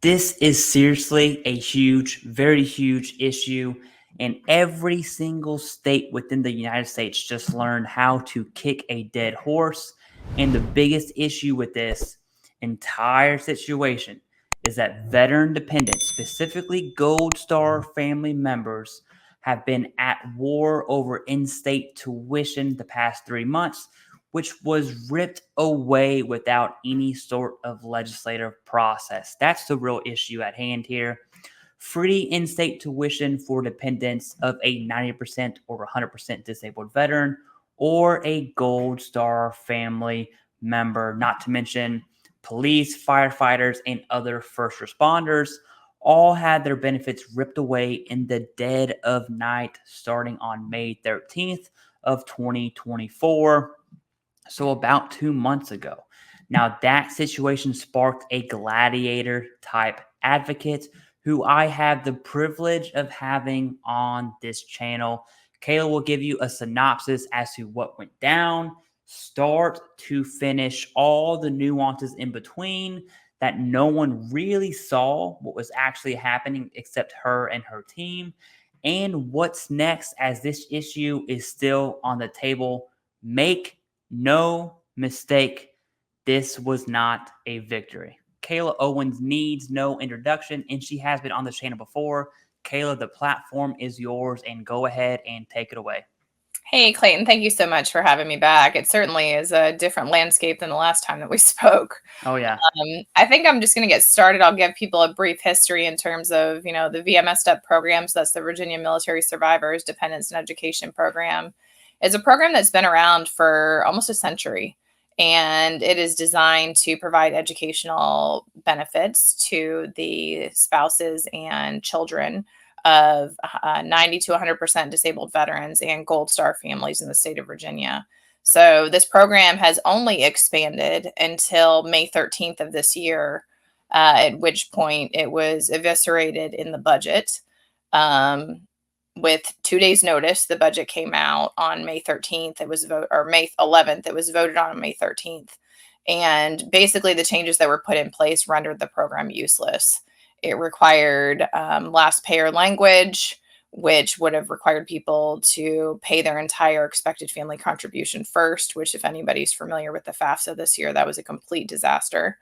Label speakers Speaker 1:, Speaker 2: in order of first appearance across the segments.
Speaker 1: This is seriously a huge, very huge issue, and every single state within the United States just learned how to kick a dead horse. And the biggest issue with this entire situation is that veteran dependents, specifically Gold Star family members, have been at war over in state tuition the past 3 months, which was ripped away without any sort of legislative process. That's the real issue at hand here. Free in state tuition for dependents of a 90% or 100% disabled veteran or a Gold Star family member, not to mention police, firefighters, and other first responders. All had their benefits ripped away in the dead of night starting on May 13th of 2024. So about 2 months ago. Now that situation sparked a gladiator type advocate who I have the privilege of having on this channel. Kayla will give you a synopsis as to what went down, start to finish, all the nuances in between that no one really saw what was actually happening except her and her team, and what's next as this issue is still on the table. Make no mistake, this was not a victory. Kayla Owens needs no introduction, and she has been on the channel before. Kayla, the platform is yours, and go ahead and take it away.
Speaker 2: Hey, Clayton, thank you so much for having me back. It certainly is a different landscape than the last time that we spoke.
Speaker 1: Oh, yeah.
Speaker 2: I think I'm just going to get started. I'll give people a brief history in terms of, the VMS STEP program. So that's the Virginia Military Survivors Dependents and Education Program. It's a program that's been around for almost a century, and it is designed to provide educational benefits to the spouses and children of 90 to 100% disabled veterans and Gold Star families in the state of Virginia. So this program has only expanded until May 13th of this year, at which point it was eviscerated in the budget. With 2 days notice, the budget came out on May 13th. It was May 11th. It was voted on May 13th. And basically the changes that were put in place rendered the program useless. It required last payer language, which would have required people to pay their entire expected family contribution first, which if anybody's familiar with the FAFSA this year, that was a complete disaster.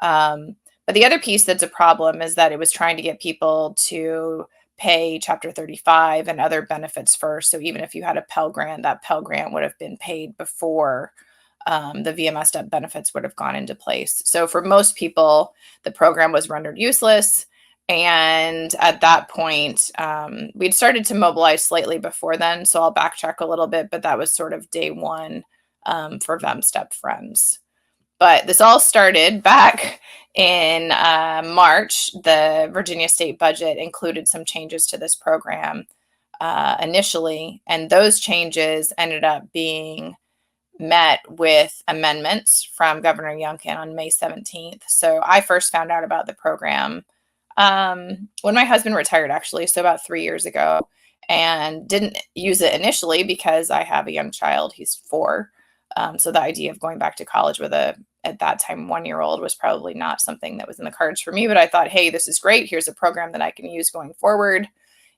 Speaker 2: But the other piece that's a problem is that it was trying to get people to pay Chapter 35 and other benefits first. So even if you had a Pell Grant, that Pell Grant would have been paid before the VMS STEP benefits would have gone into place. So for most people, the program was rendered useless. And at that point, we'd started to mobilize slightly before then. So I'll backtrack a little bit, but that was sort of day one for VMSTEP Friends. But this all started back in March. The Virginia state budget included some changes to this program initially, and those changes ended up being met with amendments from Governor Youngkin on May 17th. So I first found out about the program when my husband retired, actually, so about 3 years ago, and didn't use it initially because I have a young child. He's 4. So the idea of going back to college with at that time, 1-year-old was probably not something that was in the cards for me. But I thought, hey, this is great. Here's a program that I can use going forward.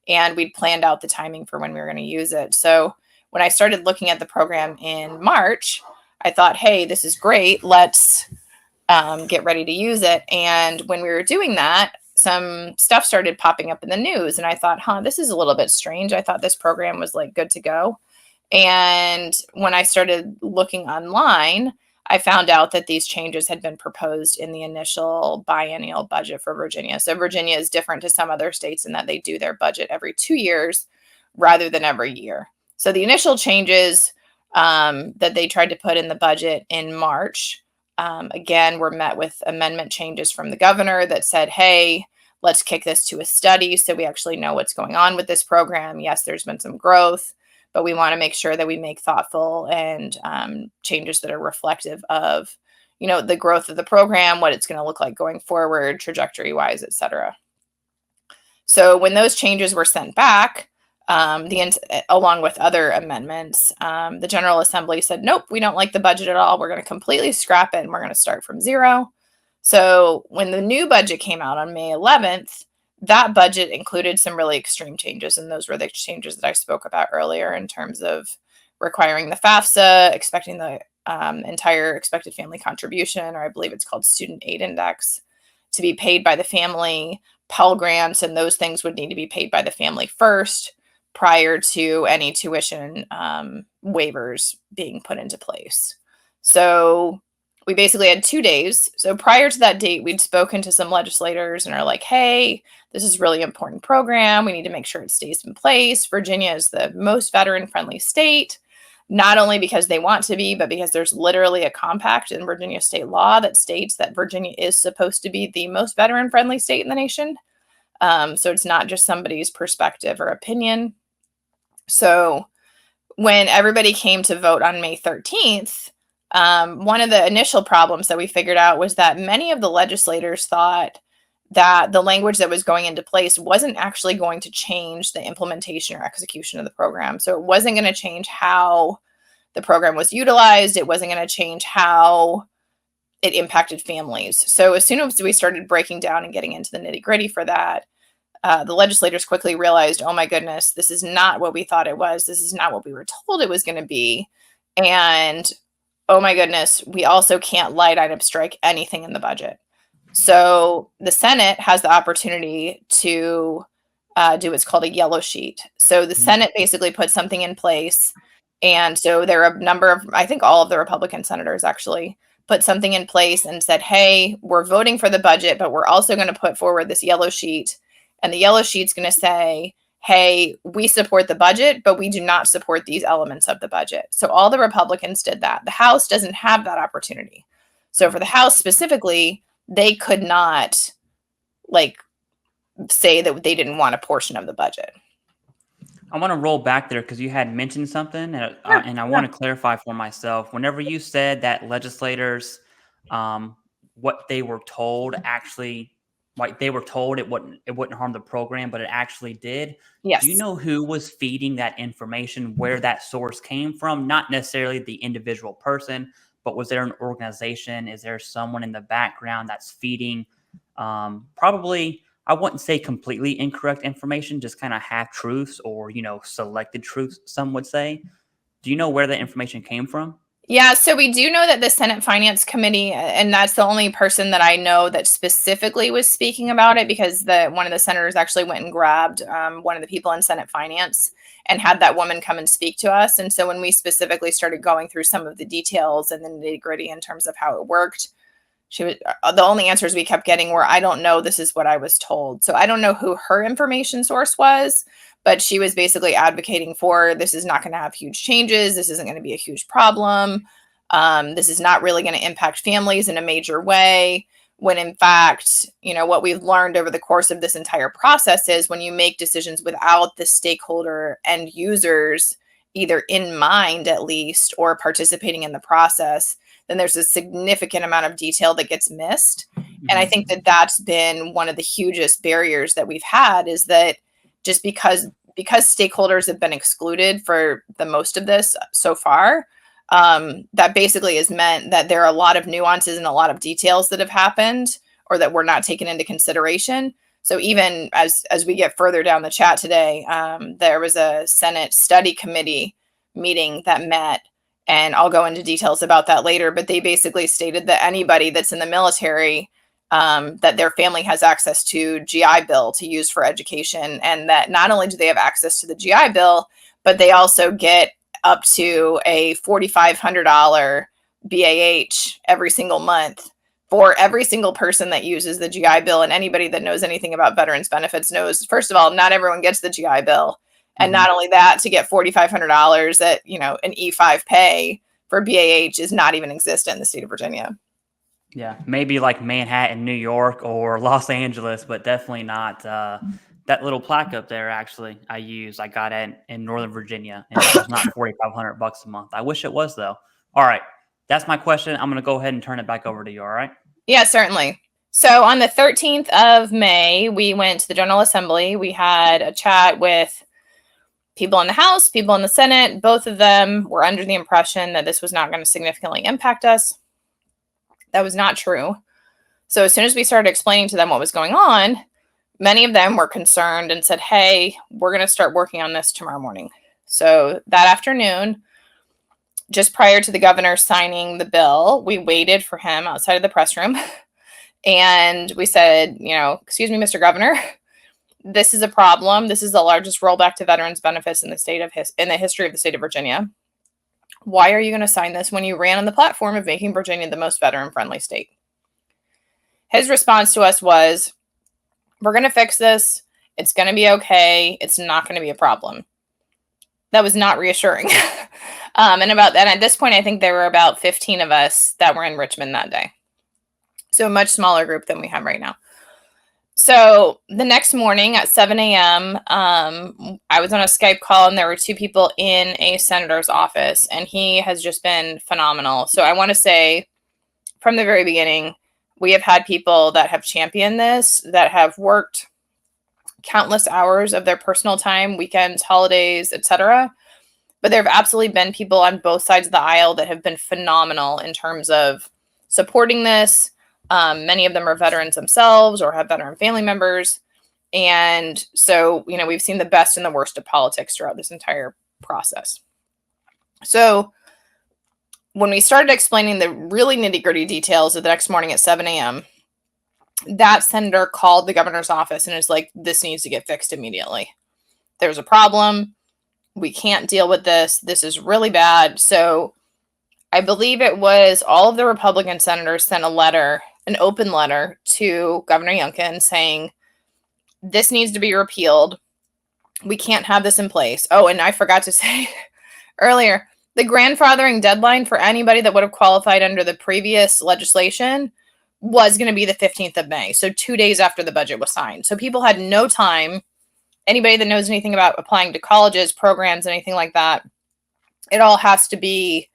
Speaker 2: And we'd planned out the timing for when we were going to use it. So when I started looking at the program in March, I thought, hey, this is great. Let's get ready to use it. And when we were doing that, some stuff started popping up in the news. And I thought, this is a little bit strange. I thought this program was like good to go. And when I started looking online, I found out that these changes had been proposed in the initial biennial budget for Virginia. So Virginia is different to some other states in that they do their budget every 2 years rather than every year. So the initial changes that they tried to put in the budget in March, again, were met with amendment changes from the governor that said, hey, let's kick this to a study so we actually know what's going on with this program. Yes, there's been some growth, but we want to make sure that we make thoughtful and changes that are reflective of, the growth of the program, what it's going to look like going forward, trajectory-wise, et cetera. So when those changes were sent back, along with other amendments, the General Assembly said, nope, we don't like the budget at all. We're going to completely scrap it and we're going to start from zero. So when the new budget came out on May 11th, that budget included some really extreme changes. And those were the changes that I spoke about earlier in terms of requiring the FAFSA, expecting the entire expected family contribution, or I believe it's called student aid index, to be paid by the family. Pell Grants and those things would need to be paid by the family first prior to any tuition waivers being put into place. So we basically had 2 days. So prior to that date, we'd spoken to some legislators and are like, hey, this is a really important program. We need to make sure it stays in place. Virginia is the most veteran-friendly state, not only because they want to be, but because there's literally a compact in Virginia state law that states that Virginia is supposed to be the most veteran-friendly state in the nation. So it's not just somebody's perspective or opinion. So when everybody came to vote on May 13th, one of the initial problems that we figured out was that many of the legislators thought that the language that was going into place wasn't actually going to change the implementation or execution of the program. So it wasn't going to change how the program was utilized. It wasn't going to change how it impacted families. So as soon as we started breaking down and getting into the nitty-gritty for that, the legislators quickly realized, oh my goodness, this is not what we thought it was. This is not what we were told it was going to be. And oh my goodness, we also can't light item strike anything in the budget. So the Senate has the opportunity to do what's called a yellow sheet. So the Senate basically put something in place. And so there are a number of, I think all of the Republican senators actually put something in place and said, hey, we're voting for the budget, but we're also going to put forward this yellow sheet. And the yellow sheet's going to say, hey, we support the budget, but we do not support these elements of the budget. So all the Republicans did that. The House doesn't have that opportunity. So for the House specifically, they could not say that they didn't want a portion of the budget.
Speaker 1: I want to roll back there because you had mentioned something, and I want to clarify for myself. Whenever you said that legislators, what they were told actually, like they were told it wouldn't harm the program, but it actually did.
Speaker 2: Yes.
Speaker 1: Do you know who was feeding that information, where that source came from? Not necessarily the individual person, but was there an organization? Is there someone in the background that's feeding probably, I wouldn't say completely incorrect information, just kind of half truths or, selected truths, some would say. Do you know where that information came from?
Speaker 2: Yeah, so we do know that the Senate Finance Committee, and that's the only person that I know that specifically was speaking about it, because one of the senators actually went and grabbed one of the people in Senate Finance and had that woman come and speak to us. And so when we specifically started going through some of the details and the nitty-gritty in terms of how it worked, the only answers we kept getting were, I don't know, this is what I was told. So I don't know who her information source was, but she was basically advocating for, this is not going to have huge changes. This isn't going to be a huge problem. This is not really going to impact families in a major way. When in fact, what we've learned over the course of this entire process is when you make decisions without the stakeholder and users either in mind at least, or participating in the process, then there's a significant amount of detail that gets missed. Mm-hmm. And I think that that's been one of the hugest barriers that we've had, is that just because stakeholders have been excluded for the most of this so far, that basically has meant that there are a lot of nuances and a lot of details that have happened or that were not taken into consideration. So even as we get further down the chat today, there was a Senate study committee meeting that met, and I'll go into details about that later, but they basically stated that anybody that's in the military, that their family has access to GI Bill to use for education, and that not only do they have access to the GI Bill, but they also get up to a $4,500 BAH every single month for every single person that uses the GI Bill. And anybody that knows anything about veterans benefits knows, first of all, not everyone gets the GI Bill. And not only that, to get $4,500 at, an E5 pay for BAH is not even existent in the state of Virginia.
Speaker 1: Yeah, maybe like Manhattan, New York, or Los Angeles, but definitely not that little plaque up there. Actually, I got it in Northern Virginia, and it was not $4,500 a month. I wish it was, though. All right, that's my question. I'm going to go ahead and turn it back over to you. All right?
Speaker 2: Yeah, certainly. So on the 13th of May, we went to the General Assembly. We had a chat with people in the House, people in the Senate. Both of them were under the impression that this was not going to significantly impact us. That was not true. So as soon as we started explaining to them what was going on, many of them were concerned and said, hey, we're going to start working on this tomorrow morning. So that afternoon, just prior to the governor signing the bill, we waited for him outside of the press room. And we said, excuse me, Mr. Governor, this is a problem. This is the largest rollback to veterans benefits in the in the history of the state of Virginia. Why are you going to sign this when you ran on the platform of making Virginia the most veteran-friendly state? His response to us was, we're going to fix this. It's going to be okay. It's not going to be a problem. That was not reassuring. And at this point, I think there were about 15 of us that were in Richmond that day. So a much smaller group than we have right now. So the next morning at 7 a.m., I was on a Skype call and there were 2 people in a senator's office, and he has just been phenomenal. So I want to say from the very beginning, we have had people that have championed this, that have worked countless hours of their personal time, weekends, holidays, etc. But there have absolutely been people on both sides of the aisle that have been phenomenal in terms of supporting this. Many of them are veterans themselves or have veteran family members. And so, we've seen the best and the worst of politics throughout this entire process. So when we started explaining the really nitty-gritty details of the next morning at 7 a.m., that senator called the governor's office and is like, this needs to get fixed immediately. There's a problem. We can't deal with this. This is really bad. So I believe it was all of the Republican senators sent a letter, an open letter to Governor Youngkin saying, this needs to be repealed. We can't have this in place. Oh, and I forgot to say earlier, the grandfathering deadline for anybody that would have qualified under the previous legislation was going to be the 15th of May. So 2 days after the budget was signed. So people had no time. Anybody that knows anything about applying to colleges, programs, anything like that, it all has to be,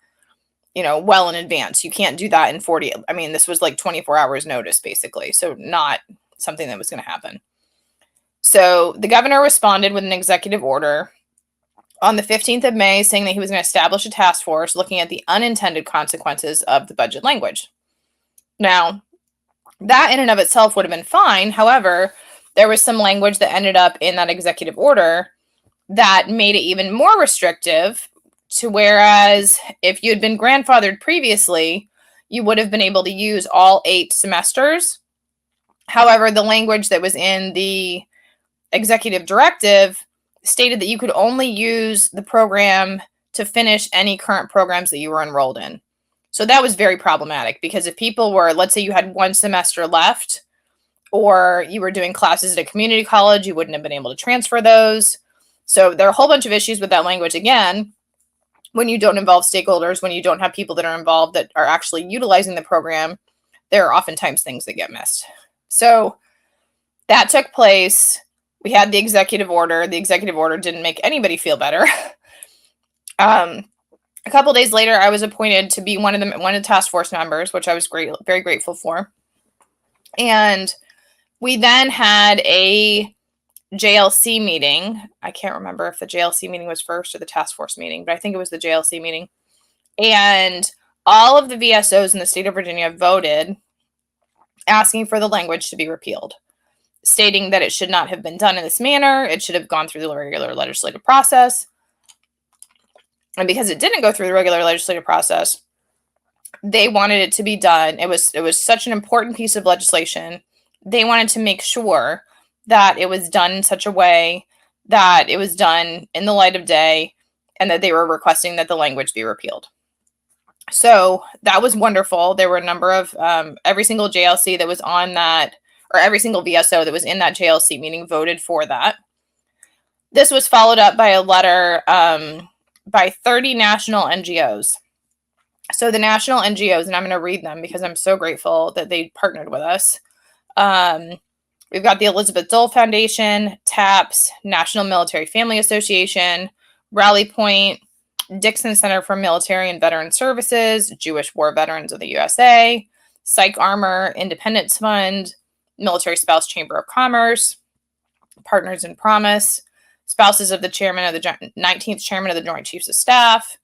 Speaker 2: well in advance. You can't do that in 40. I mean, this was like 24 hours notice, basically. So not something that was going to happen. So the governor responded with an executive order on the 15th of May saying that he was going to establish a task force looking at the unintended consequences of the budget language. Now, that in and of itself would have been fine. However, there was some language that ended up in that executive order that made it even more restrictive, to whereas if you had been grandfathered previously, you would have been able to use all 8 semesters. However, the language that was in the executive directive stated that you could only use the program to finish any current programs that you were enrolled in. So that was very problematic, because if people were, let's say you had 1 semester left, or you were doing classes at a community college, you wouldn't have been able to transfer those. So there are a whole bunch of issues with that language. Again, when you don't involve stakeholders, when you don't have people that are involved that are actually utilizing the program, there are oftentimes things that get missed. So that took place. We had the executive order. The executive order didn't make anybody feel better. A couple days later, I was appointed to be one of the task force members, which I was very grateful for. And we then had a JLC meeting. I can't remember if the JLC meeting was first or the task force meeting, but I think it was the JLC meeting. And all of the VSOs in the state of Virginia voted asking for the language to be repealed, stating that it should not have been done in this manner. It should have gone through the regular legislative process. And because it didn't go through the regular legislative process, they wanted it to be done. It was such an important piece of legislation. They wanted to make sure that it was done in such a way that it was done in the light of day, and that they were requesting that the language be repealed. So that was wonderful. There were a number of, every single JLC that was on that, or every single VSO that was in that JLC meeting voted for that. This was followed up by a letter by 30 national NGOs. So the national NGOs, and I'm going to read them because I'm so grateful that they partnered with us. We've got the Elizabeth Dole Foundation, TAPS, National Military Family Association, Rally Point, Dixon Center for Military and Veteran Services, Jewish War Veterans of the USA, Psych Armor, Independence Fund, Military Spouse Chamber of Commerce, Partners in Promise, spouses of the 19th Chairman of the Joint Chiefs of Staff,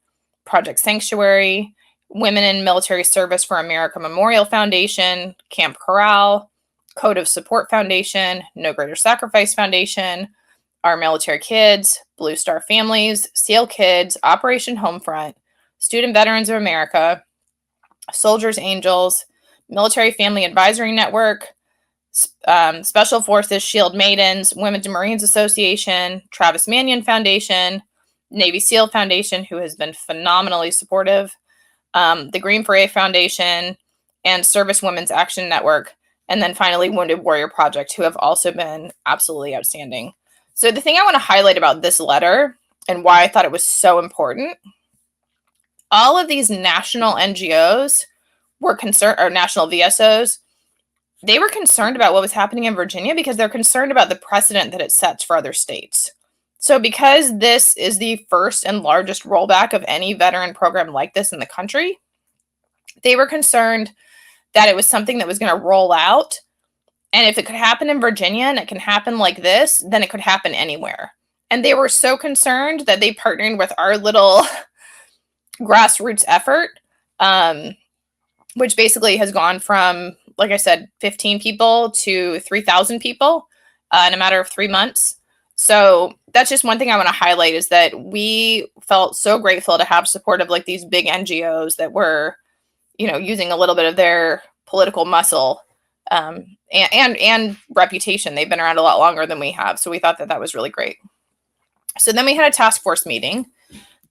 Speaker 2: Project Sanctuary, Women in Military Service for America Memorial Foundation, Camp Corral, Code of Support Foundation, No Greater Sacrifice Foundation, Our Military Kids, Blue Star Families, SEAL Kids, Operation Homefront, Student Veterans of America, Soldiers Angels, Military Family Advisory Network, Special Forces Shield Maidens, Women to Marines Association, Travis Manion Foundation, Navy SEAL Foundation, who has been phenomenally supportive, the Green Beret Foundation, and Service Women's Action Network, and then finally Wounded Warrior Project, who have also been absolutely outstanding. So the thing I want to highlight about this letter and why I thought it was so important, all of these national NGOs were concerned, or national VSOs, they were concerned about what was happening in Virginia because they're concerned about the precedent that it sets for other states. So because this is the first and largest rollback of any veteran program like this in the country, they were concerned that it was something that was going to roll out. And if it could happen in Virginia and it can happen like this, then it could happen anywhere. And they were so concerned that they partnered with our little grassroots effort, which basically has gone from, like I said, 15 people to 3,000 people in a matter of 3 months. So that's just one thing I want to highlight, is that we felt so grateful to have support of like these big NGOs that were, you know, using a little bit of their political muscle and reputation. They've been around a lot longer than we have. So we thought that that was really great. So then we had a task force meeting,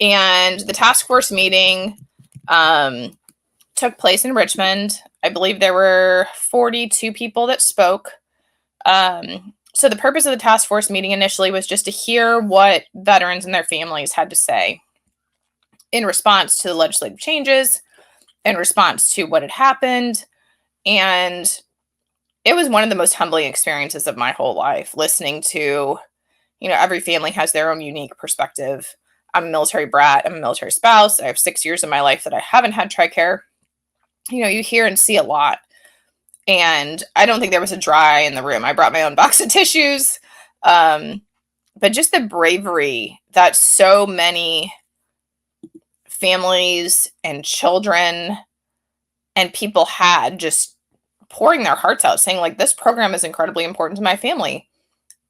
Speaker 2: and the task force meeting took place in Richmond. I believe there were 42 people that spoke. So the purpose of the task force meeting initially was just to hear what veterans and their families had to say in response to the legislative changes, in response to what had happened. And it was one of the most humbling experiences of my whole life, listening to, you know, every family has their own unique perspective. I'm a military brat. I'm a military spouse. I have 6 years of my life that I haven't had TRICARE. You know, you hear and see a lot. And I don't think there was a dry in the room. I brought my own box of tissues. But just the bravery that so many families and children and people had, just pouring their hearts out, saying like, this program is incredibly important to my family.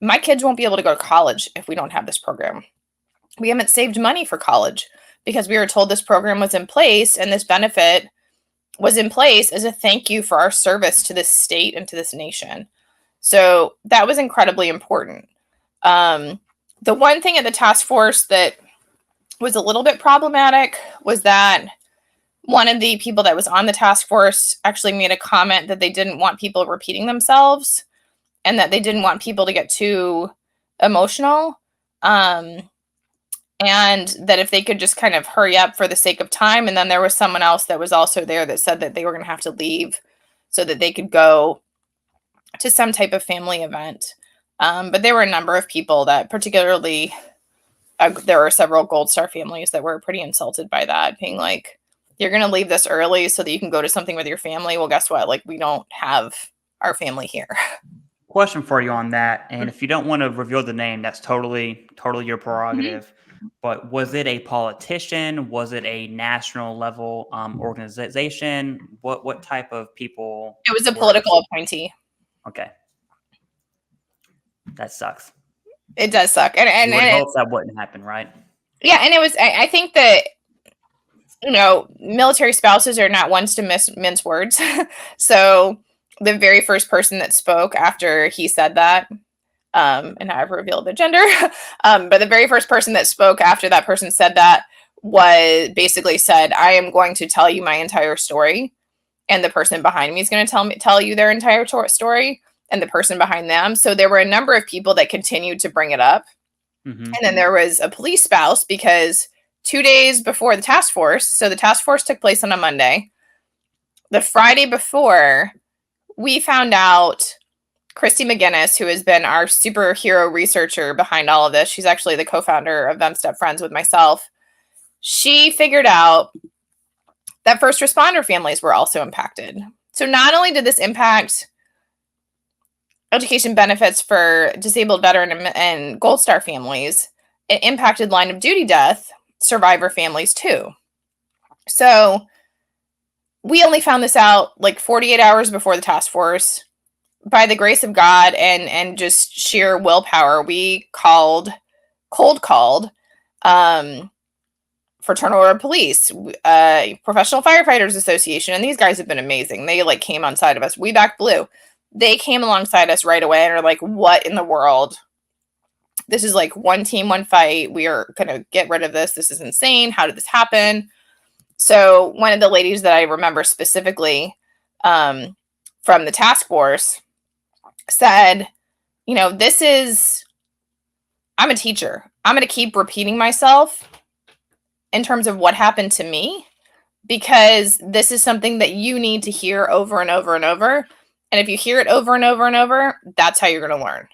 Speaker 2: My kids won't be able to go to college if we don't have this program. We haven't saved money for college because we were told this program was in place, and this benefit was in place as a thank you for our service to this state and to this nation. So that was incredibly important. The one thing at the task force that was a little bit problematic was that one of the people that was on the task force actually made a comment that they didn't want people repeating themselves, and that they didn't want people to get too emotional. And that if they could just kind of hurry up for the sake of time. And then there was someone else that was also there that said that they were going to have to leave so that they could go to some type of family event. But there were a number of people that particularly, there were several Gold Star families that were pretty insulted by that, being like, you're going to leave this early so that you can go to something with your family. Well, guess what? Like, we don't have our family here.
Speaker 1: Question for you on that. And if you don't want to reveal the name, that's totally your prerogative. Mm-hmm. But was it a politician? Was it a national level organization? What type of people?
Speaker 2: It was a political appointee.
Speaker 1: Okay. That sucks.
Speaker 2: It does suck. And
Speaker 1: I hope that wouldn't happen, right?
Speaker 2: Yeah. And it was, I think that, you know, military spouses are not ones to mince words. So the very first person that spoke after he said that, and I've revealed the gender, but the very first person that spoke after that person said that was basically said, I am going to tell you my entire story, and the person behind me is going to tell you their entire story, and the person behind them. So there were a number of people that continued to bring it up. Mm-hmm. And then there was a police spouse, because 2 days before the task force, so the task force took place on a Monday, the Friday before, we found out Christy McGinnis, who has been our superhero researcher behind all of this, she's actually the co-founder of Them Step Friends with myself. She figured out that first responder families were also impacted. So not only did this impact education benefits for disabled veteran and Gold Star families, it impacted line of duty death survivor families too. So we only found this out like 48 hours before the task force. By the grace of God and just sheer willpower, we cold called Fraternal Order of Police, Professional Firefighters Association, and these guys have been amazing. They like came on side of us. We back blue. They came alongside us right away and are like, what in the world? This is like one team, one fight. We are going to get rid of this. This is insane. How did this happen? So one of the ladies that I remember specifically from the task force said, you know, I'm a teacher. I'm going to keep repeating myself in terms of what happened to me, because this is something that you need to hear over and over and over. And if you hear it over and over and over, that's how you're going to learn.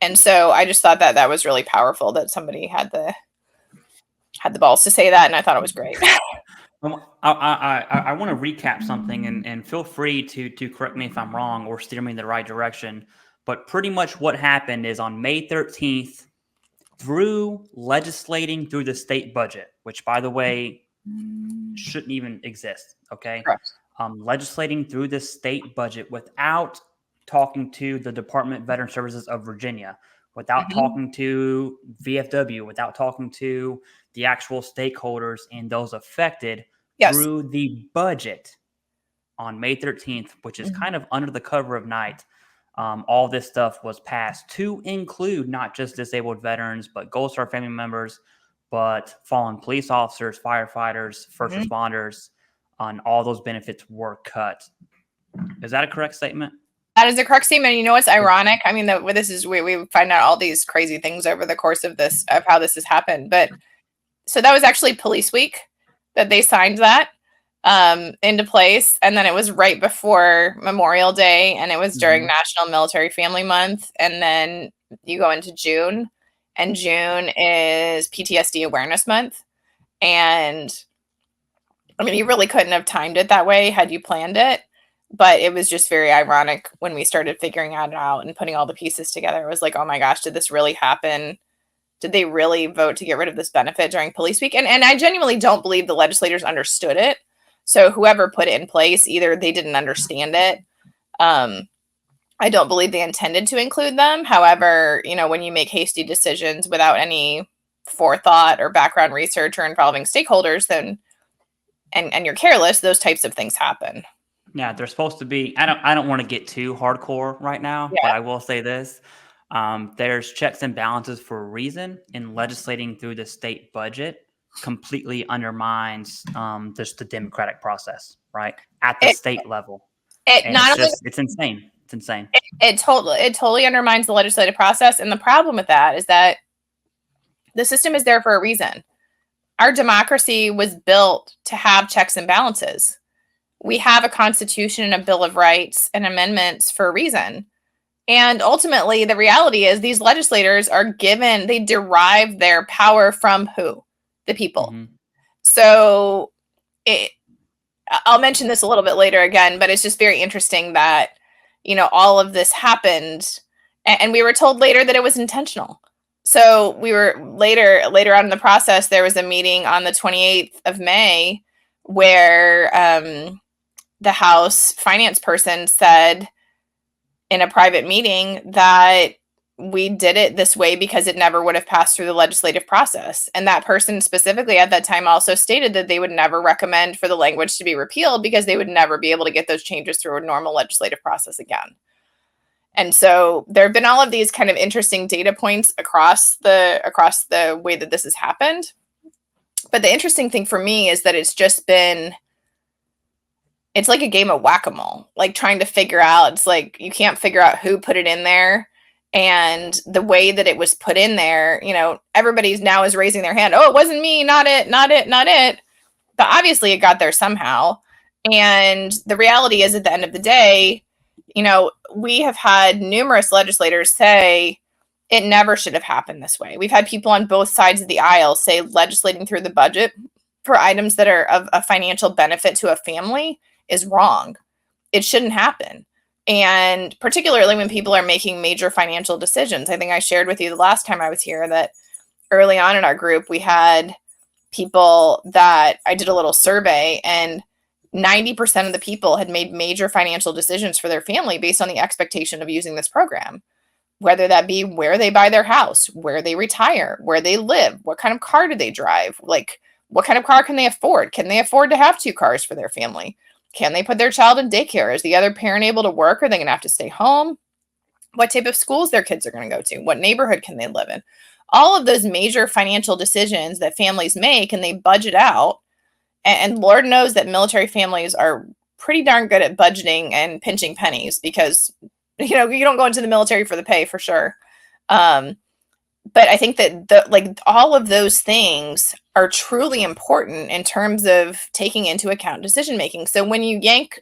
Speaker 2: And so I just thought that was really powerful that somebody had the balls to say that. And I thought it was great.
Speaker 1: I want to recap something, and feel free to correct me if I'm wrong or steer me in the right direction. But pretty much what happened is on May 13th, through legislating through the state budget, which, by the way, shouldn't even exist, okay? Legislating through the state budget without talking to the Department of Veteran Services of Virginia, without talking to VFW, without talking to the actual stakeholders and those affected, through the budget on May 13th, which is kind of under the cover of night. All this stuff was passed to include not just disabled veterans, but Gold Star family members, but fallen police officers, firefighters, first responders, and all those benefits were cut. Is that a correct statement?
Speaker 2: That is a correct statement. You know what's ironic? I mean, we find out all these crazy things over the course of how this has happened. But so that was actually Police Week that they signed that into place, and then it was right before Memorial Day, and it was during National Military Family Month, and then you go into June, and June is PTSD Awareness Month. And I mean, you really couldn't have timed it that way had you planned it, but it was just very ironic when we started figuring it out and putting all the pieces together. It was like, oh my gosh, did this really happen? Did they really vote to get rid of this benefit during Police Week? And I genuinely don't believe the legislators understood it. So whoever put it in place, either they didn't understand it. I don't believe they intended to include them. However, you know, when you make hasty decisions without any forethought or background research or involving stakeholders, then and you're careless, those types of things happen.
Speaker 1: Yeah, they're supposed to be. I don't want to get too hardcore right now, but I will say this. There's checks and balances for a reason, and legislating through the state budget completely undermines just the democratic process, right? At the state level. It's insane. It's insane.
Speaker 2: It totally undermines the legislative process. And the problem with that is that the system is there for a reason. Our democracy was built to have checks and balances. We have a constitution and a Bill of Rights and amendments for a reason. And ultimately, the reality is these legislators they derive their power from who? The people. So I'll mention this a little bit later again, but it's just very interesting that, you know, all of this happened and we were told later that it was intentional. So we were later on in the process, there was a meeting on the 28th of May where the House finance person said in a private meeting that we did it this way because it never would have passed through the legislative process. And that person specifically at that time also stated that they would never recommend for the language to be repealed because they would never be able to get those changes through a normal legislative process again. And so there have been all of these kind of interesting data points across the way that this has happened. But the interesting thing for me is that it's like a game of whack-a-mole, like trying to figure out, it's like you can't figure out who put it in there. And the way that it was put in there, you know, everybody's now is raising their hand. Oh, it wasn't me, not it. But obviously it got there somehow. And the reality is at the end of the day, you know, we have had numerous legislators say it never should have happened this way. We've had people on both sides of the aisle say legislating through the budget for items that are of a financial benefit to a family is wrong. It shouldn't happen. And particularly when people are making major financial decisions. I think I shared with you the last time I was here that early on in our group, we had people that I did a little survey, and 90% of the people had made major financial decisions for their family based on the expectation of using this program, whether that be where they buy their house, where they retire, where they live, what kind of car do they drive, like what kind of car can they afford? Can they afford to have 2 cars for their family? Can they put their child in daycare? Is the other parent able to work? Or are they going to have to stay home? What type of schools their kids are going to go to? What neighborhood can they live in? All of those major financial decisions that families make, and they budget out. And Lord knows that military families are pretty darn good at budgeting and pinching pennies, because, you don't go into the military for the pay, for sure. But I think that all of those things are truly important in terms of taking into account decision making. So when you yank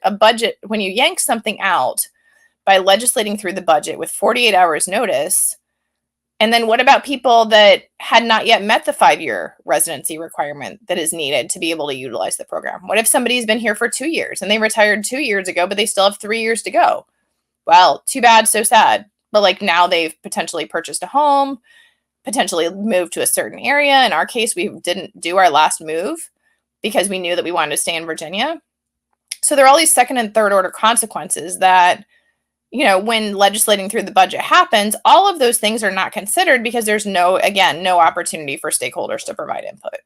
Speaker 2: something out by legislating through the budget with 48 hours notice, and then what about people that had not yet met the 5-year residency requirement that is needed to be able to utilize the program? What if somebody's been here for 2 years and they retired 2 years ago, but they still have 3 years to go? Well, too bad, so sad. But now they've potentially purchased a home, potentially moved to a certain area. In our case, we didn't do our last move because we knew that we wanted to stay in Virginia. So there are all these second and third order consequences that, when legislating through the budget happens, all of those things are not considered because there's no opportunity for stakeholders to provide input.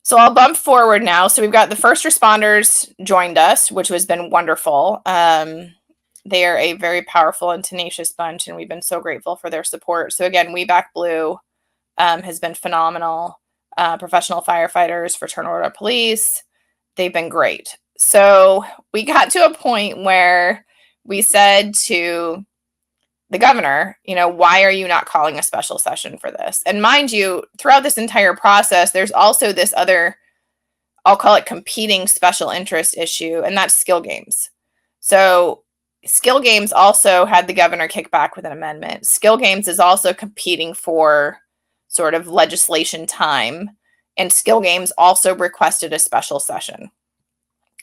Speaker 2: So I'll bump forward now. So we've got the first responders joined us, which has been wonderful. They are a very powerful and tenacious bunch, and we've been so grateful for their support. So again, We Back Blue has been phenomenal. Professional firefighters, fraternal order police, they've been great. So we got to a point where we said to the governor, why are you not calling a special session for this? And mind you, throughout this entire process, there's also this other, I'll call it competing special interest issue, and that's skill games. So skill games also had the governor kick back with an amendment. Skill games is also competing for sort of legislation time, and skill games also requested a special session.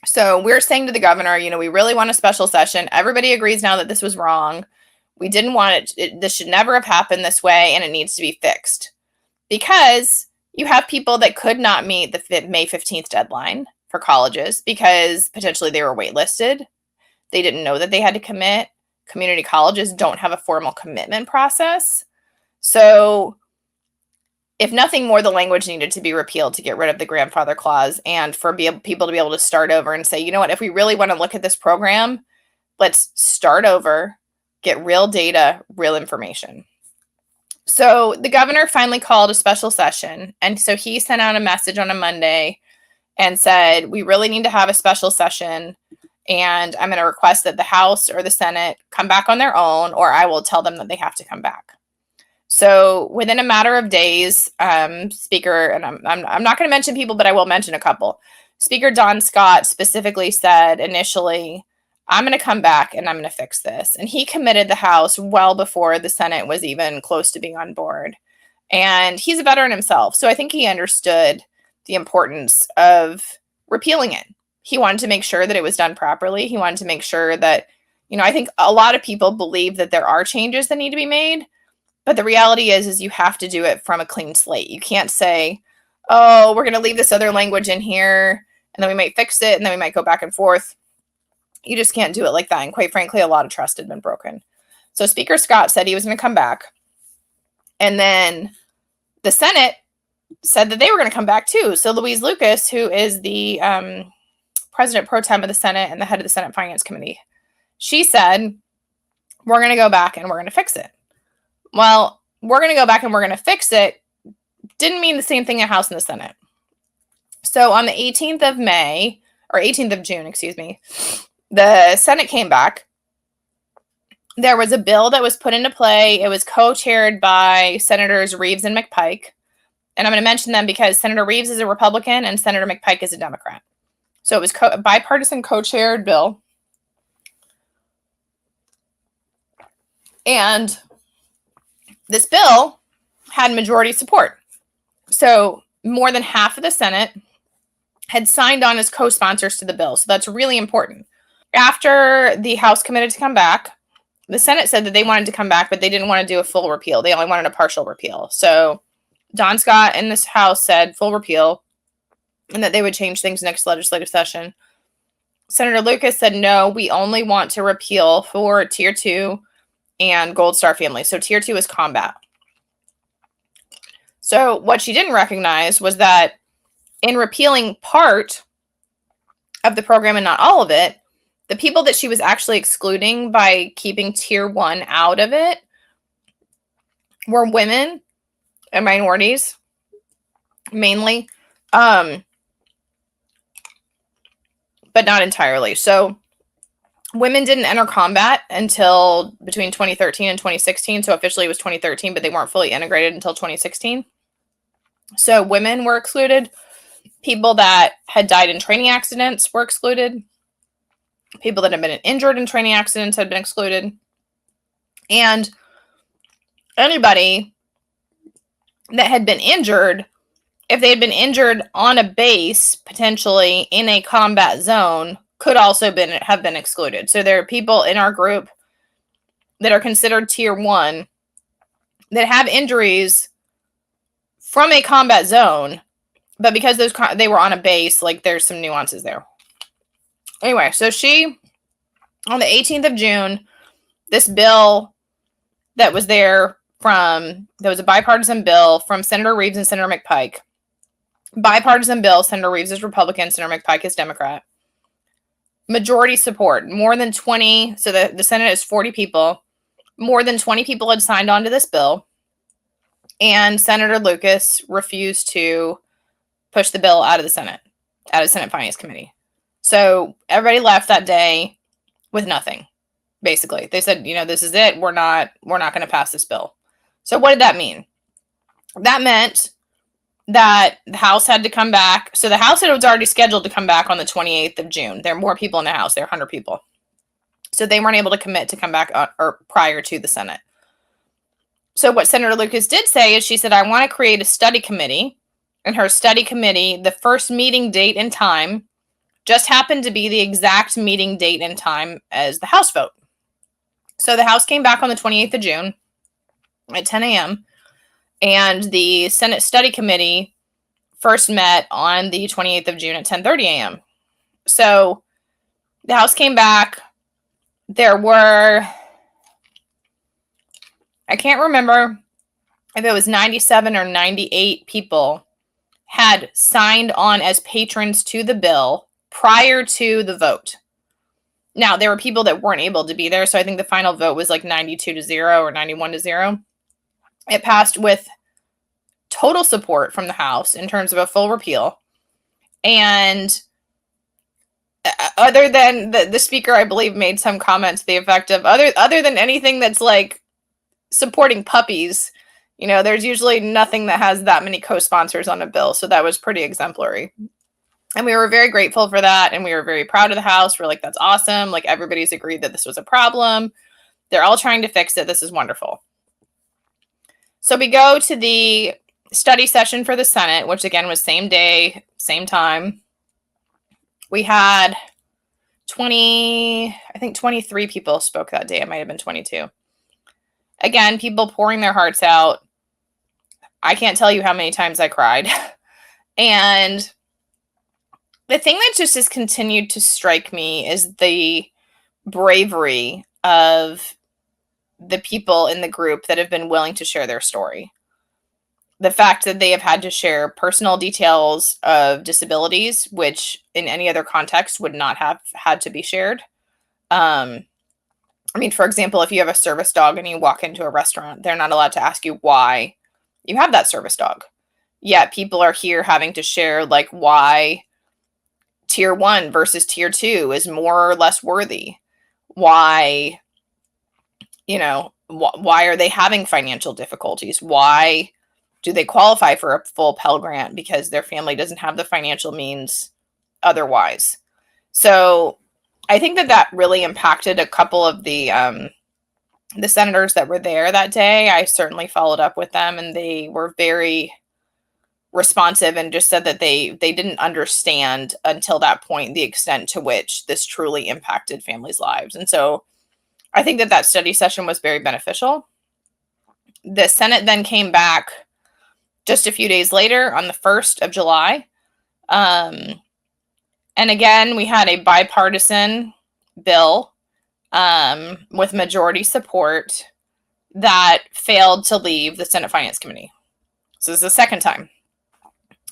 Speaker 2: So we're saying to the governor, we really want a special session. Everybody agrees now that this was wrong. We didn't want it. This should never have happened this way, and it needs to be fixed. Because you have people that could not meet the May 15th deadline for colleges because potentially they were waitlisted. They didn't know that they had to commit. Community colleges don't have a formal commitment process. So if nothing more, the language needed to be repealed to get rid of the grandfather clause and for people to be able to start over and say, if we really want to look at this program, let's start over, get real data, real information. So the governor finally called a special session. And so he sent out a message on a Monday and said, we really need to have a special session. And I'm going to request that the House or the Senate come back on their own, or I will tell them that they have to come back. So within a matter of days, Speaker, and I'm not going to mention people, but I will mention a couple. Speaker Don Scott specifically said initially, I'm going to come back and I'm going to fix this. And he committed the House well before the Senate was even close to being on board. And he's a veteran himself. So I think he understood the importance of repealing it. He wanted to make sure that it was done properly. He wanted to make sure that, I think a lot of people believe that there are changes that need to be made. But the reality is you have to do it from a clean slate. You can't say, oh, we're going to leave this other language in here, and then we might fix it, and then we might go back and forth. You just can't do it like that. And quite frankly, a lot of trust had been broken. So Speaker Scott said he was going to come back. And then the Senate said that they were going to come back too. So Louise Lucas, who is the president pro tem of the Senate and the head of the Senate Finance Committee, she said, we're going to go back and we're going to fix it. Well, we're going to go back and we're going to fix it didn't mean the same thing in House and the Senate. So on the 18th of June, the Senate came back. There was a bill that was put into play. It was co-chaired by Senators Reeves and McPike. And I'm going to mention them because Senator Reeves is a Republican and Senator McPike is a Democrat. So it was a bipartisan co-chaired bill. And this bill had majority support. So more than half of the Senate had signed on as co-sponsors to the bill. So that's really important. After the House committed to come back, the Senate said that they wanted to come back, but they didn't want to do a full repeal. They only wanted a partial repeal. So Don Scott in this House said full repeal. and that they would change things next legislative session. Senator Lucas said, no, we only want to repeal for Tier 2 and Gold Star families. So Tier 2 is combat. So what she didn't recognize was that in repealing part of the program and not all of it, the people that she was actually excluding by keeping Tier 1 out of it were women and minorities, mainly, but not entirely. So women didn't enter combat until between 2013 and 2016. So officially it was 2013, but they weren't fully integrated until 2016. So women were excluded. People that had died in training accidents were excluded. People that had been injured in training accidents had been excluded. And anybody that had been injured, if they had been injured on a base, potentially in a combat zone, could also have been excluded. So there are people in our group that are considered Tier 1 that have injuries from a combat zone, but because they were on a base, like there's some nuances there. Anyway, so she, on the 18th of June, this bill that was there was a bipartisan bill from Senator Reeves and Senator McPike. Bipartisan bill, Senator Reeves is Republican, Senator McPike is Democrat. Majority support, more than 20, so the Senate is 40 people. More than 20 people had signed on to this bill. And Senator Lucas refused to push the bill out of the Senate, out of Senate Finance Committee. So everybody left that day with nothing. Basically, they said, this is it. We're not going to pass this bill. So what did that mean? That meant that the House had to come back. So the House was already scheduled to come back on the 28th of June. There are more people in the House. There are 100 people. So they weren't able to commit to come back prior to the Senate. So what Senator Lucas did say is she said, I want to create a study committee. And her study committee, the first meeting date and time just happened to be the exact meeting date and time as the House vote. So the House came back on the 28th of June at 10 a.m. And the Senate Study Committee first met on the 28th of June at 10:30 a.m. So the House came back. There were, I can't remember if it was 97 or 98 people had signed on as patrons to the bill prior to the vote. Now, there were people that weren't able to be there, so I think the final vote was like 92-0 or 91-0. It passed with total support from the House in terms of a full repeal. And other than the speaker, I believe, made some comments to the effect of other than anything that's like supporting puppies, there's usually nothing that has that many co-sponsors on a bill. So that was pretty exemplary. And we were very grateful for that. And we were very proud of the House. We're like, that's awesome. Like, everybody's agreed that this was a problem. They're all trying to fix it. This is wonderful. So we go to the study session for the Senate, which again was same day, same time. We had 23 people spoke that day. It might have been 22. Again, people pouring their hearts out. I can't tell you how many times I cried. And the thing that just has continued to strike me is the bravery of the people in the group that have been willing to share their story. The fact that they have had to share personal details of disabilities, which in any other context would not have had to be shared. For example, if you have a service dog and you walk into a restaurant, they're not allowed to ask you why you have that service dog. Yet people are here having to share like why Tier 1 versus Tier 2 is more or less worthy. Why, why are they having financial difficulties? Why do they qualify for a full Pell Grant because their family doesn't have the financial means otherwise? So I think that really impacted a couple of the senators that were there that day. I certainly followed up with them, and they were very responsive and just said that they didn't understand until that point the extent to which this truly impacted families' lives. And so I think that study session was very beneficial. The Senate then came back just a few days later on the 1st of July. And again, we had a bipartisan bill with majority support that failed to leave the Senate Finance Committee. So this is the second time.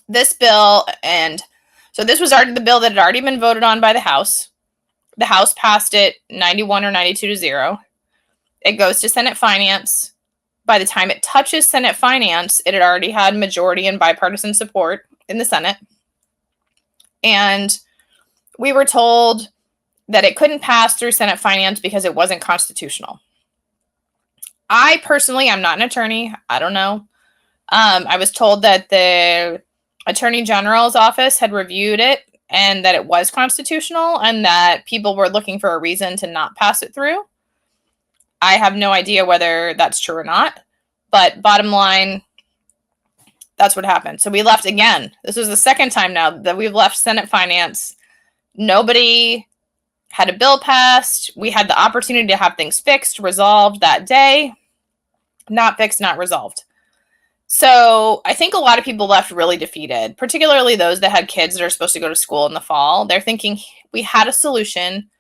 Speaker 2: This bill, and so this was already the bill that had already been voted on by the House. The House passed it 91 or 92 to 0. It goes to Senate Finance. By the time it touches Senate Finance, it had already had majority and bipartisan support in the Senate. And we were told that it couldn't pass through Senate Finance because it wasn't constitutional. I personally, I'm not an attorney. I don't know. I was told that the Attorney General's office had reviewed it and that it was constitutional and that people were looking for a reason to not pass it through. I have no idea whether that's true or not, but bottom line, that's what happened. So we left again. This was the second time now that we've left Senate Finance. Nobody had a bill passed. We had the opportunity to have things fixed, resolved that day. Not fixed, not resolved. So I think a lot of people left really defeated, particularly those that had kids that are supposed to go to school in the fall. They're thinking, we had a solution.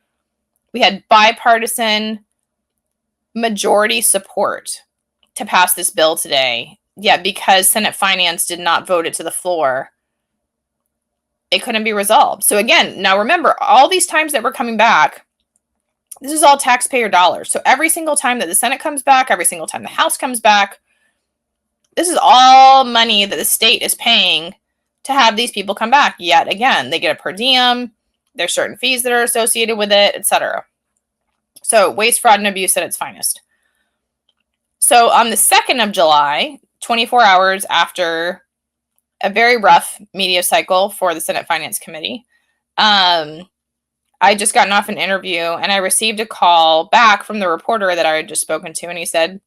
Speaker 2: We had bipartisan majority support to pass this bill today. Yet because Senate Finance did not vote it to the floor, it couldn't be resolved. So again, now remember, all these times that we're coming back, this is all taxpayer dollars. So every single time that the Senate comes back, every single time the House comes back, this is all money that the state is paying to have these people come back. Yet again, they get a per diem, there's certain fees that are associated with it, etc. So waste, fraud, and abuse at its finest. So on the 2nd of July, 24 hours after a very rough media cycle for the Senate Finance Committee, I just gotten off an interview and I received a call back from the reporter that I had just spoken to. And he said,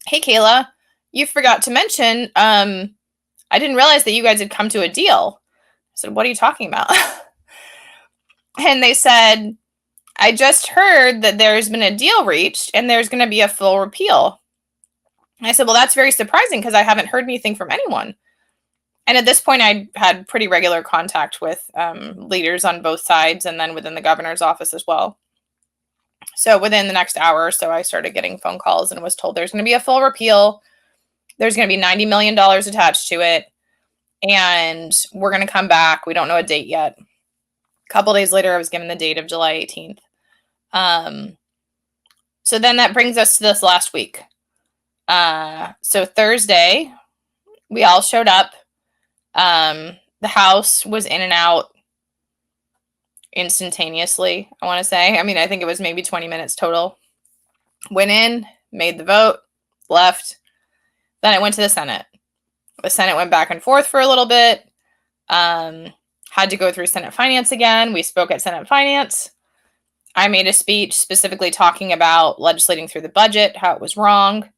Speaker 2: "Hey, Kayla, you forgot to mention, I didn't realize that you guys had come to a deal." I said, "What are you talking about?" And they said, "I just heard that there's been a deal reached and there's going to be a full repeal." And I said, "Well, that's very surprising because I haven't heard anything from anyone." And at this point, I had pretty regular contact with leaders on both sides and then within the governor's office as well. So within the next hour or so, I started getting phone calls and was told there's going to be a full repeal. There's going to be $90 million attached to it. And we're going to come back. We don't know a date yet. A couple days later, I was given the date of July 18th. So then that brings us to this last week. So Thursday, we all showed up. The House was in and out instantaneously, I want to say. I mean, I think it was maybe 20 minutes total. Went in, made the vote, left. Then I went to the Senate. The Senate went back and forth for a little bit. Had to go through Senate Finance again. We spoke at Senate Finance. I made a speech specifically talking about legislating through the budget, how it was wrong,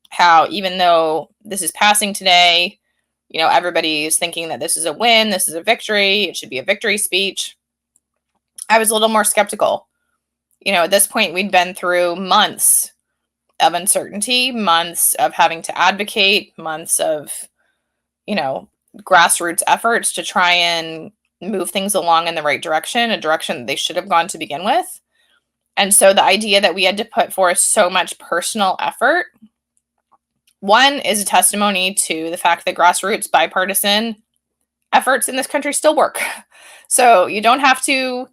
Speaker 2: how even though this is passing today, you know, everybody is thinking that this is a win, this is a victory, it should be a victory speech. I was a little more skeptical. You know, at this point, we'd been through months of uncertainty, months of having to advocate, months of, you know, grassroots efforts to try and move things along in the right direction, a direction that they should have gone to begin with. And so the idea that we had to put forth so much personal effort, one, is a testimony to the fact that grassroots bipartisan efforts in this country still work. So you don't have to,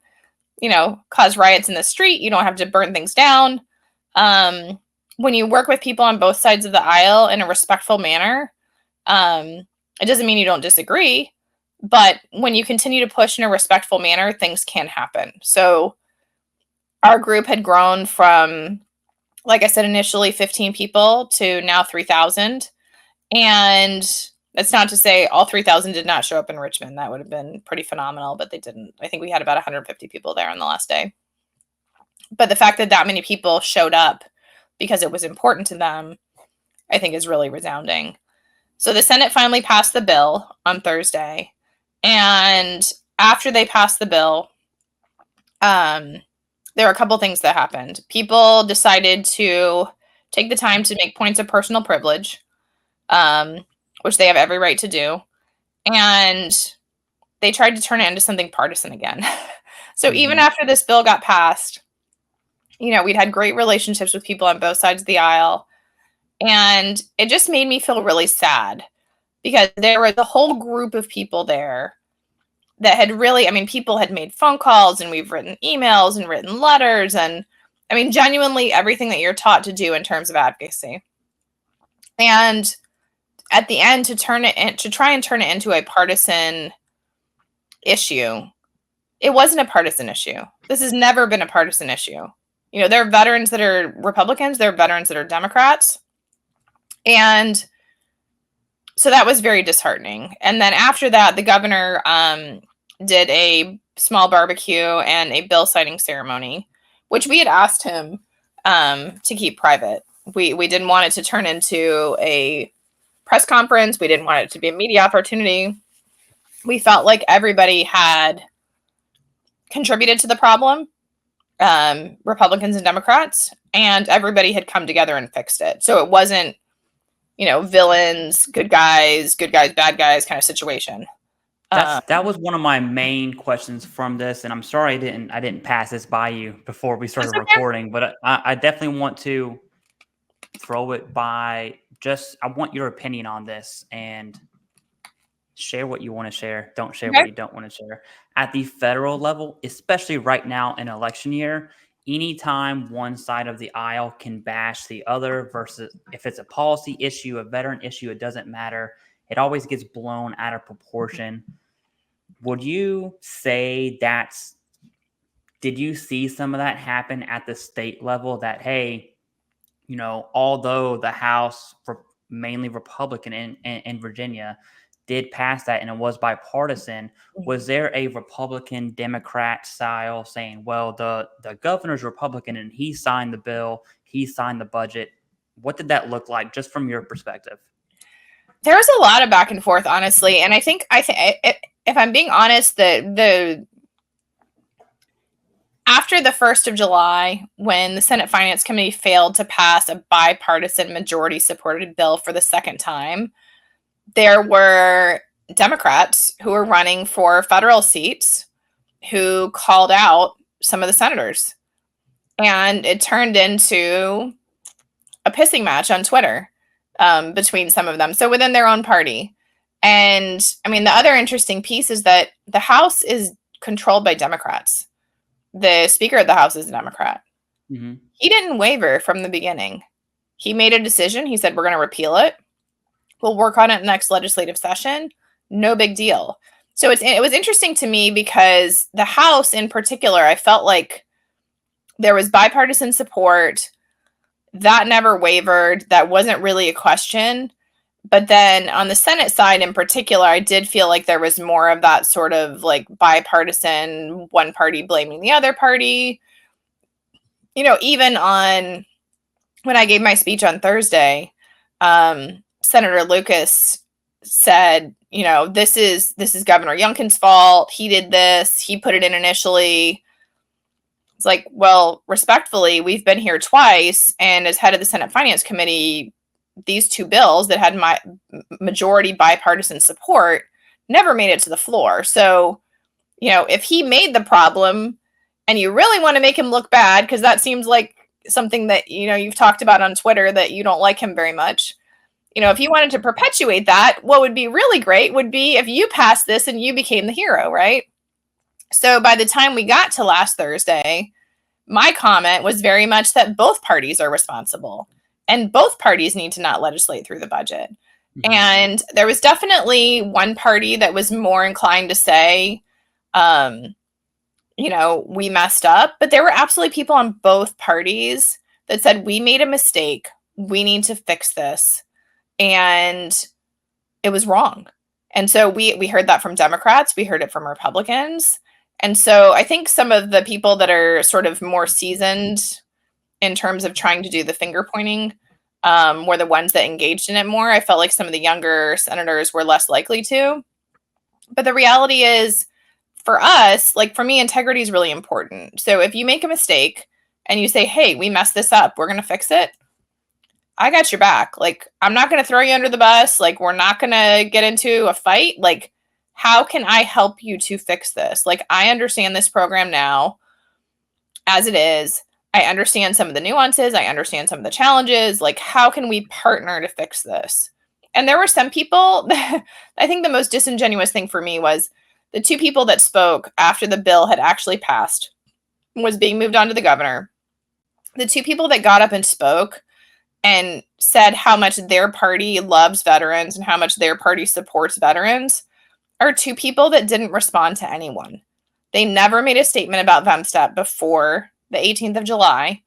Speaker 2: you know, cause riots in the street. You don't have to burn things down. When you work with people on both sides of the aisle in a respectful manner, it doesn't mean you don't disagree, but when you continue to push in a respectful manner, things can happen. So our group had grown from, like I said, initially 15 people to now 3,000. And that's not to say all 3,000 did not show up in Richmond. That would have been pretty phenomenal, but they didn't. I think we had about 150 people there on the last day. But the fact that that many people showed up because it was important to them, I think is really resounding. So the Senate finally passed the bill on Thursday. And after they passed the bill, there were a couple things that happened. People decided to take the time to make points of personal privilege, which they have every right to do. And they tried to turn it into something partisan again. So even after this bill got passed, we'd had great relationships with people on both sides of the aisle. And it just made me feel really sad because there was a whole group of people there that had really, people had made phone calls and we've written emails and written letters. And genuinely everything that you're taught to do in terms of advocacy. And at the end, to try and turn it into a partisan issue, it wasn't a partisan issue. This has never been a partisan issue. There are veterans that are Republicans, there are veterans that are Democrats. And so that was very disheartening. And then after that, the governor did a small barbecue and a bill signing ceremony, which we had asked him to keep private. We didn't want it to turn into a press conference. We didn't want it to be a media opportunity. We felt like everybody had contributed to the problem, Republicans and Democrats, and everybody had come together and fixed it. So it wasn't, villains, good guys, bad guys kind of situation.
Speaker 1: That was one of my main questions from this, and I'm sorry I didn't pass this by you before we started recording, but I definitely want to throw it by. I want your opinion on this and share what you want to share. Don't share what you don't want to share. At the federal level, especially right now in election year, anytime one side of the aisle can bash the other versus if it's a policy issue, a veteran issue, it doesn't matter. It always gets blown out of proportion. Would you say did you see some of that happen at the state level that, hey, although the House, mainly Republican in Virginia, did pass that and it was bipartisan, was there a Republican Democrat style saying, well, the governor's Republican and he signed the bill, he signed the budget? What did that look like just from your perspective?
Speaker 2: There was a lot of back and forth, honestly. And I think if I'm being honest, after the 1st of July, when the Senate Finance Committee failed to pass a bipartisan majority supported bill for the second time, there were Democrats who were running for federal seats who called out some of the senators. And it turned into a pissing match on Twitter between some of them. So within their own party. And the other interesting piece is that the House is controlled by Democrats. The Speaker of the House is a Democrat. Mm-hmm. He didn't waver from the beginning. He made a decision. He said, we're going to repeal it. We'll work on it next legislative session. No big deal. So it was interesting to me because the House in particular, I felt like there was bipartisan support. That never wavered. That wasn't really a question. But then on the Senate side in particular, I did feel like there was more of that sort of like bipartisan, one party blaming the other party. Even on when I gave my speech on Thursday, Senator Lucas said, this is Governor Youngkin's fault. He did this. He put it in initially. It's like, well, respectfully, we've been here twice. And as head of the Senate Finance Committee, these two bills that had my majority bipartisan support never made it to the floor. So, if he made the problem and you really want to make him look bad, because that seems like something that, you've talked about on Twitter, that you don't like him very much. If you wanted to perpetuate that, what would be really great would be if you passed this and you became the hero, right? So by the time we got to last Thursday, my comment was very much that both parties are responsible and both parties need to not legislate through the budget. Mm-hmm. And there was definitely one party that was more inclined to say, we messed up, but there were absolutely people on both parties that said, we made a mistake. We need to fix this. And it was wrong. And so we heard that from Democrats. We heard it from Republicans. And so I think some of the people that are sort of more seasoned in terms of trying to do the finger pointing were the ones that engaged in it more. I felt like some of the younger senators were less likely to. But the reality is, for us, like for me, integrity is really important. So if you make a mistake and you say, hey, we messed this up, we're going to fix it, I got your back. Like, I'm not going to throw you under the bus. Like, we're not going to get into a fight. Like, how can I help you to fix this? Like, I understand this program now as it is. I understand some of the nuances. I understand some of the challenges. Like, how can we partner to fix this? And there were some people, I think the most disingenuous thing for me was the two people that spoke after the bill had actually passed, was being moved on to the governor. The two people that got up and spoke and said how much their party loves veterans and how much their party supports veterans are two people that didn't respond to anyone. They never made a statement about VEMSTEP before the 18th of July.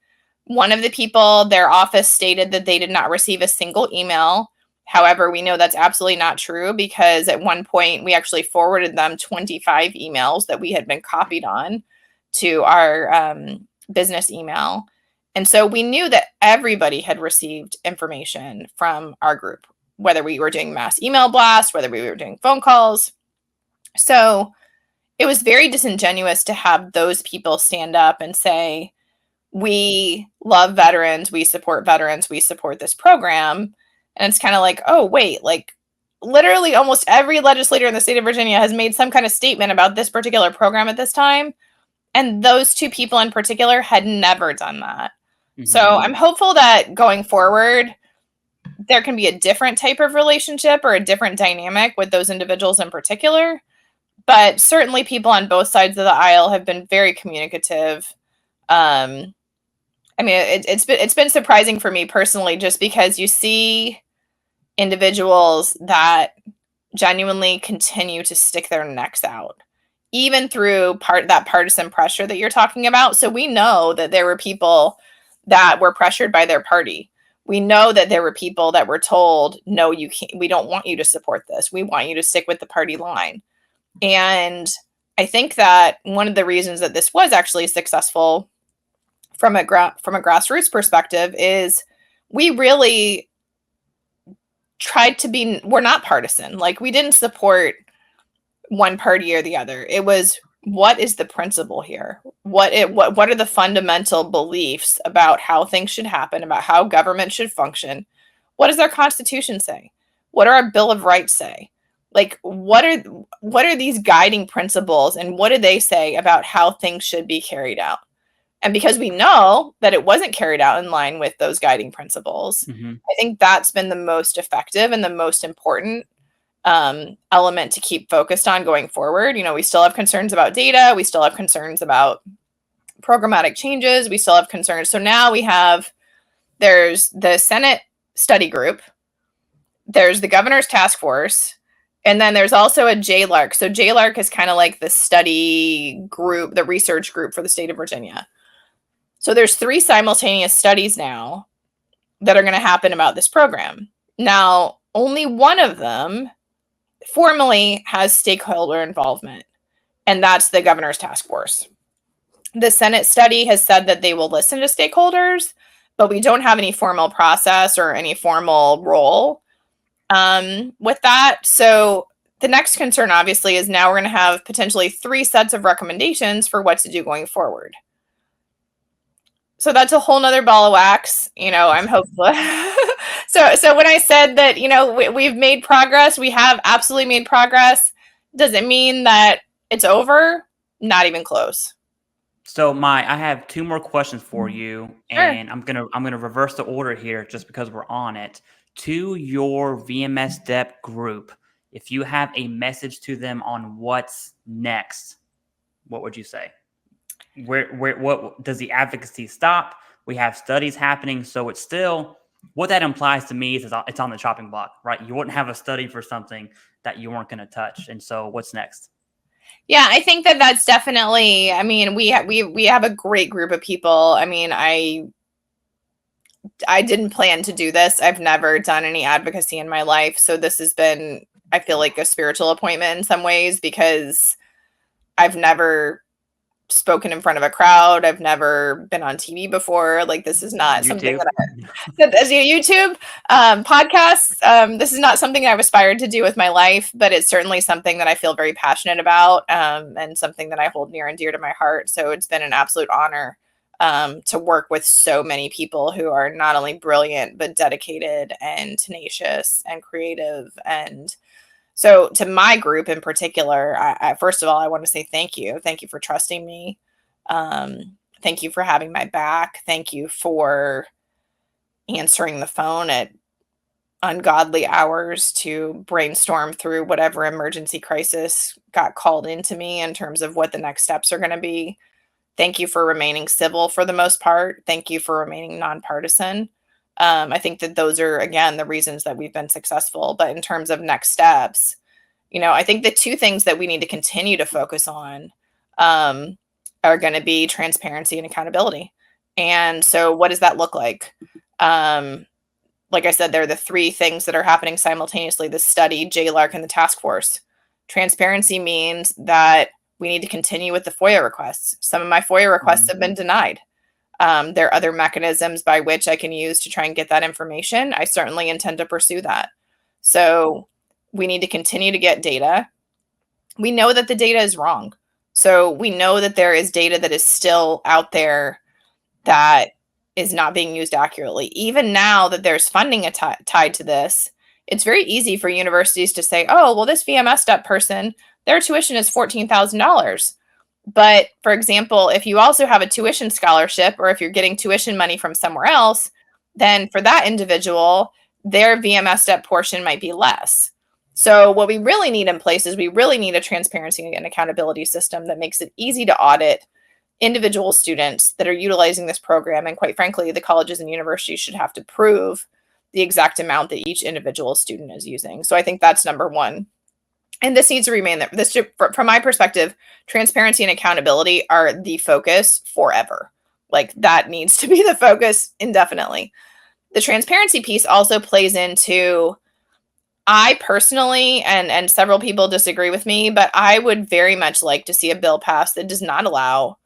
Speaker 2: One of the people, their office stated that they did not receive a single email. However, we know that's absolutely not true, because at one point we actually forwarded them 25 emails that we had been copied on to our business email. And so we knew that everybody had received information from our group, whether we were doing mass email blasts, whether we were doing phone calls. So it was very disingenuous to have those people stand up and say, we love veterans, we support this program. And it's kind of like, oh, wait, like literally almost every legislator in the state of Virginia has made some kind of statement about this particular program at this time. And those two people in particular had never done that. Mm-hmm. So I'm hopeful that going forward, there can be a different type of relationship or a different dynamic with those individuals in particular. But certainly people on both sides of the aisle have been very communicative. I mean, it's been surprising for me personally, just because you see individuals that genuinely continue to stick their necks out, even through that partisan pressure that you're talking about. So we know that there were people that were pressured by their party. We know that there were people that were told, no, you can't, we don't want you to support this. We want you to stick with the party line. And I think that one of the reasons that this was actually successful from a grassroots perspective is we really tried to be, we're not partisan. Like, we didn't support one party or the other. It was, what is the principle here? What are the fundamental beliefs about how things should happen, about how government should function? What does our Constitution say? What do our Bill of Rights say? Like, what are these guiding principles, and what do they say about how things should be carried out? And because we know that it wasn't carried out in line with those guiding principles, mm-hmm. I think that's been the most effective and the most important element to keep focused on going forward. You know, we still have concerns about data. We still have concerns about programmatic changes. We still have concerns. So now there's the Senate study group, there's the governor's task force, and then there's also a JLARC. So JLARC is kind of like the study group, the research group for the state of Virginia. So there's 3 simultaneous studies now that are going to happen about this program. Now, only one of them formally has stakeholder involvement, and that's the governor's task force. The Senate study has said that they will listen to stakeholders, but we don't have any formal process or any formal role with that. So the next concern, obviously, is now we're going to have potentially 3 sets of recommendations for what to do going forward. So that's a whole nother ball of wax. You know, I'm hopeful. So when I said that, you know, we've made progress, we have absolutely made progress. Does it mean that it's over? Not even close.
Speaker 1: So I have 2 more questions for you, and sure. I'm gonna reverse the order here just because we're on it. To your VMS Dep group, if you have a message to them on what's next, what would you say? What does the advocacy stop? We have studies happening, so it's still, what that implies to me is it's on the chopping block, right? You wouldn't have a study for something that you weren't going to touch. And so what's next?
Speaker 2: Yeah, I think that that's definitely, I mean, we have a great group of people. I mean, I didn't plan to do this. I've never done any advocacy in my life. So this has been, I feel like, a spiritual appointment in some ways, because I've never spoken in front of a crowd. I've never been on TV before. Like, this is not something that as a YouTube podcast, this is not something I've aspired to do with my life, but it's certainly something that I feel very passionate about, and something that I hold near and dear to my heart. So it's been an absolute honor to work with so many people who are not only brilliant, but dedicated and tenacious and creative. And So to my group in particular, I first of all, I want to say thank you. Thank you for trusting me. Thank you for having my back. Thank you for answering the phone at ungodly hours to brainstorm through whatever emergency crisis got called into me in terms of what the next steps are going to be. Thank you for remaining civil for the most part. Thank you for remaining nonpartisan. I think that those are, again, the reasons that we've been successful. But in terms of next steps, I think the two things that we need to continue to focus on are going to be transparency and accountability. And so what does that look like? Like I said, there are the three things that are happening simultaneously: the study, JLARC, and the task force. Transparency means that we need to continue with the FOIA requests. Some of my FOIA requests have been denied. There are other mechanisms by which I can use to try and get that information. I certainly intend to pursue that. So we need to continue to get data. We know that the data is wrong. So we know that there is data that is still out there that is not being used accurately. Even now that there's funding tied to this, it's very easy for universities to say, oh, well, this VMS step person, their tuition is $14,000. But for example, if you also have a tuition scholarship, or if you're getting tuition money from somewhere else, then for that individual, their VMS step portion might be less. So what we really need in place is we really need a transparency and accountability system that makes it easy to audit individual students that are utilizing this program. And quite frankly, the colleges and universities should have to prove the exact amount that each individual student is using. So I think that's number one. And this needs to remain there. This, from my perspective, transparency and accountability are the focus forever. Like, that needs to be the focus indefinitely. The transparency piece also plays into, I personally, and several people disagree with me, but I would very much like to see a bill passed that does not allow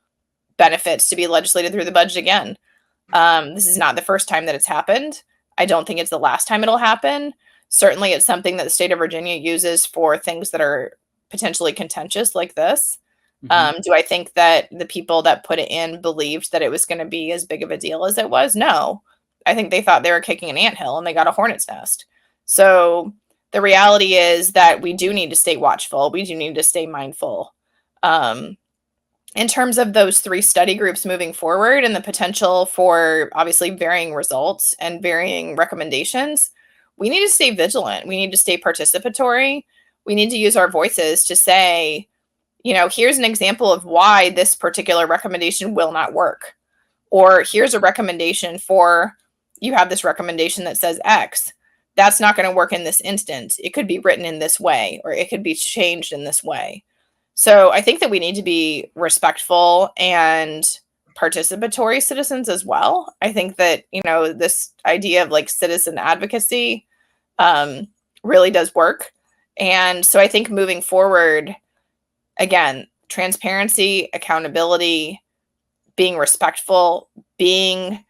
Speaker 2: benefits to be legislated through the budget again. This is not the first time that it's happened. I don't think it's the last time it'll happen. Certainly, it's something that the state of Virginia uses for things that are potentially contentious like this. Do I think that the people that put it in believed that it was going to be as big of a deal as it was? No. I think they thought they were kicking an anthill and they got a hornet's nest. So the reality is that we do need to stay watchful. We do need to stay mindful. In terms of those three study groups moving forward and the potential for obviously varying results and varying recommendations, we need to stay vigilant. We need to stay participatory. We need to use our voices to say, here's an example of why this particular recommendation will not work. Or here's a recommendation for, you have this recommendation that says X. That's not going to work in this instance. It could be written in this way, or it could be changed in this way. So I think that we need to be respectful and participatory citizens as well. I think that, this idea of like citizen advocacy really does work. And so I think moving forward, again, transparency, accountability, being respectful, being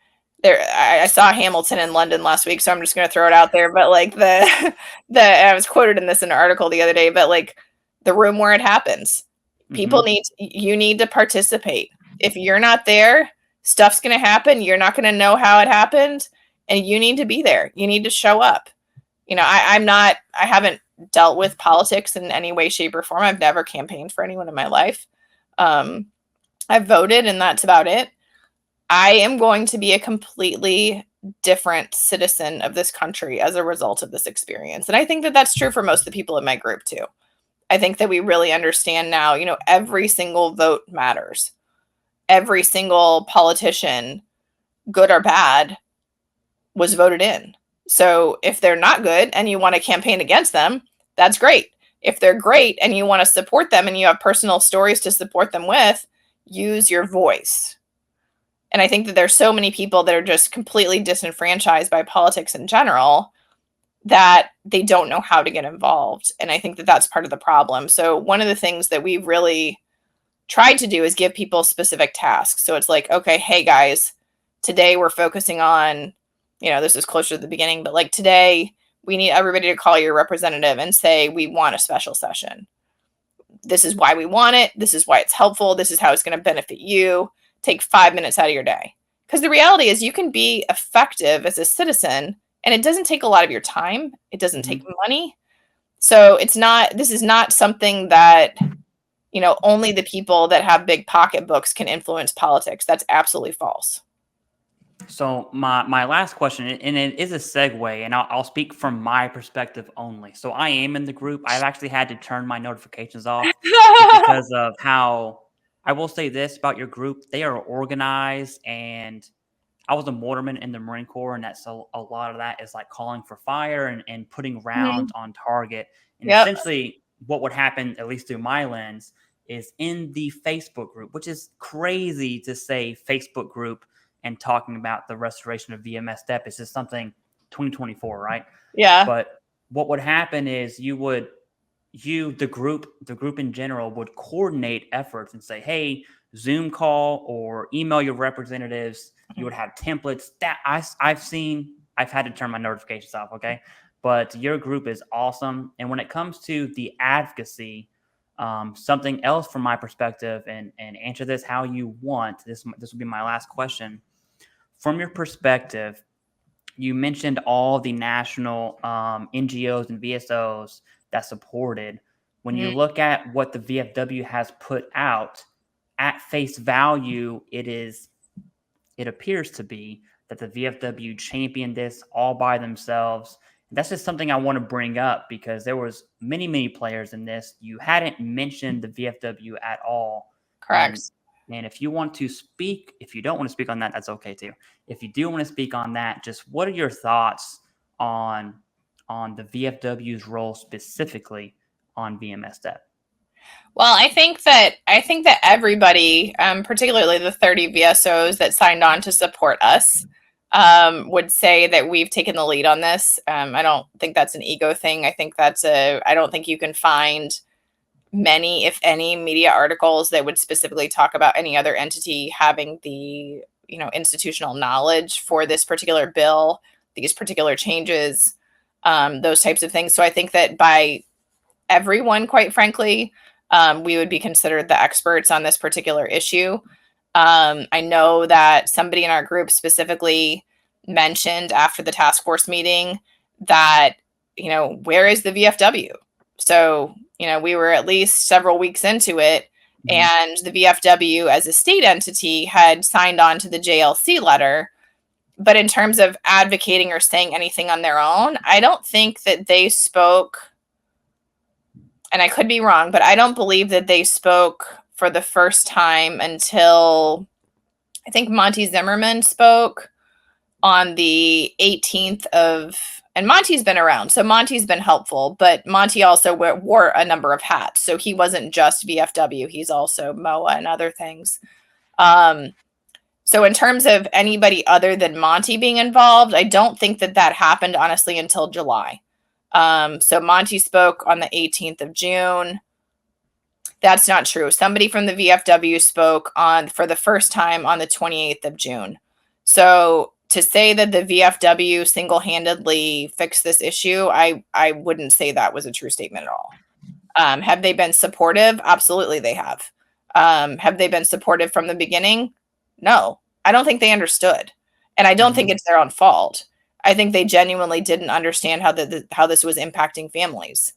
Speaker 2: there. I saw Hamilton in London last week, so I'm just going to throw it out there. But like I was quoted in an article the other day, but like, the room where it happens. People you need to participate. If you're not there, stuff's going to happen. You're not going to know how it happened, and you need to be there. You need to show up. I haven't dealt with politics in any way, shape, or form. I've never campaigned for anyone in my life. I've voted, and that's about it. I am going to be a completely different citizen of this country as a result of this experience. And I think that that's true for most of the people in my group too. I think that we really understand now, every single vote matters. Every single politician, good or bad, was voted in. So if they're not good and you want to campaign against them, that's great. If they're great and you want to support them and you have personal stories to support them with, use your voice. And I think that there's so many people that are just completely disenfranchised by politics in general that they don't know how to get involved. And I think that that's part of the problem. So one of the things that we've really tried to do is give people specific tasks. So it's like, okay, hey guys, today we're focusing on, this is closer to the beginning, but like today we need everybody to call your representative and say, we want a special session. This is why we want it. This is why it's helpful. This is how it's going to benefit you. Take 5 minutes out of your day. Because the reality is you can be effective as a citizen, and it doesn't take a lot of your time. It doesn't take money. So this is not something that, only the people that have big pocketbooks can influence politics. That's absolutely false.
Speaker 1: So my last question, and it is a segue, and I'll speak from my perspective only. So I am in the group. I've actually had to turn my notifications off just because of how. I will say this about your group: they are organized, and I was a mortarman in the Marine Corps, and that's a lot of that is like calling for fire and putting rounds on target. And
Speaker 2: Yep.
Speaker 1: essentially, what would happen, at least through my lens, is in the Facebook group, which is crazy to say Facebook group and talking about the restoration of VMS step. It's just something 2024, right?
Speaker 2: Yeah.
Speaker 1: But what would happen is the group in general would coordinate efforts and say, hey, Zoom call or email your representatives. You would have templates that I've had to turn my notifications off. Okay. But your group is awesome. And when it comes to the advocacy, something else from my perspective, and answer this how you want. This will be my last question. From your perspective, you mentioned all the national NGOs and VSOs that supported. When you look at what the VFW has put out, at face value, it appears to be that the VFW championed this all by themselves. And that's just something I want to bring up because there was many players in this. You hadn't mentioned the VFW at all.
Speaker 2: Correct.
Speaker 1: And if you want to speak, if you don't want to speak on that, that's okay too. If you do want to speak on that, just what are your thoughts on the VFW's role specifically on VMS step?
Speaker 2: Well, I think that everybody, particularly the 30 VSOs that signed on to support us, would say that we've taken the lead on this. I don't think that's an ego thing. I don't think you can find many, if any, media articles that would specifically talk about any other entity having the institutional knowledge for this particular bill, these particular changes, those types of things. So I think that by everyone, quite frankly, we would be considered the experts on this particular issue. I know that somebody in our group specifically mentioned after the task force meeting that, where is the VFW? So, we were at least several weeks into it, and the VFW as a state entity had signed on to the JLC letter. But in terms of advocating or saying anything on their own, I don't think that they spoke, and I could be wrong, but I don't believe that they spoke for the first time until I think Monty Zimmerman spoke on the 18th of, and Monty's been around, so Monty's been helpful, but Monty also wore a number of hats. So he wasn't just VFW, he's also MOA and other things. So in terms of anybody other than Monty being involved, I don't think that happened, honestly, until July. So Monty spoke on the 18th of June. That's not true. Somebody from the VFW spoke for the first time on the 28th of June. So to say that the VFW single-handedly fixed this issue, I wouldn't say that was a true statement at all. Have they been supportive? Absolutely, they have. Have they been supportive from the beginning? No. I don't think they understood. And I don't think it's their own fault. I think they genuinely didn't understand how this was impacting families.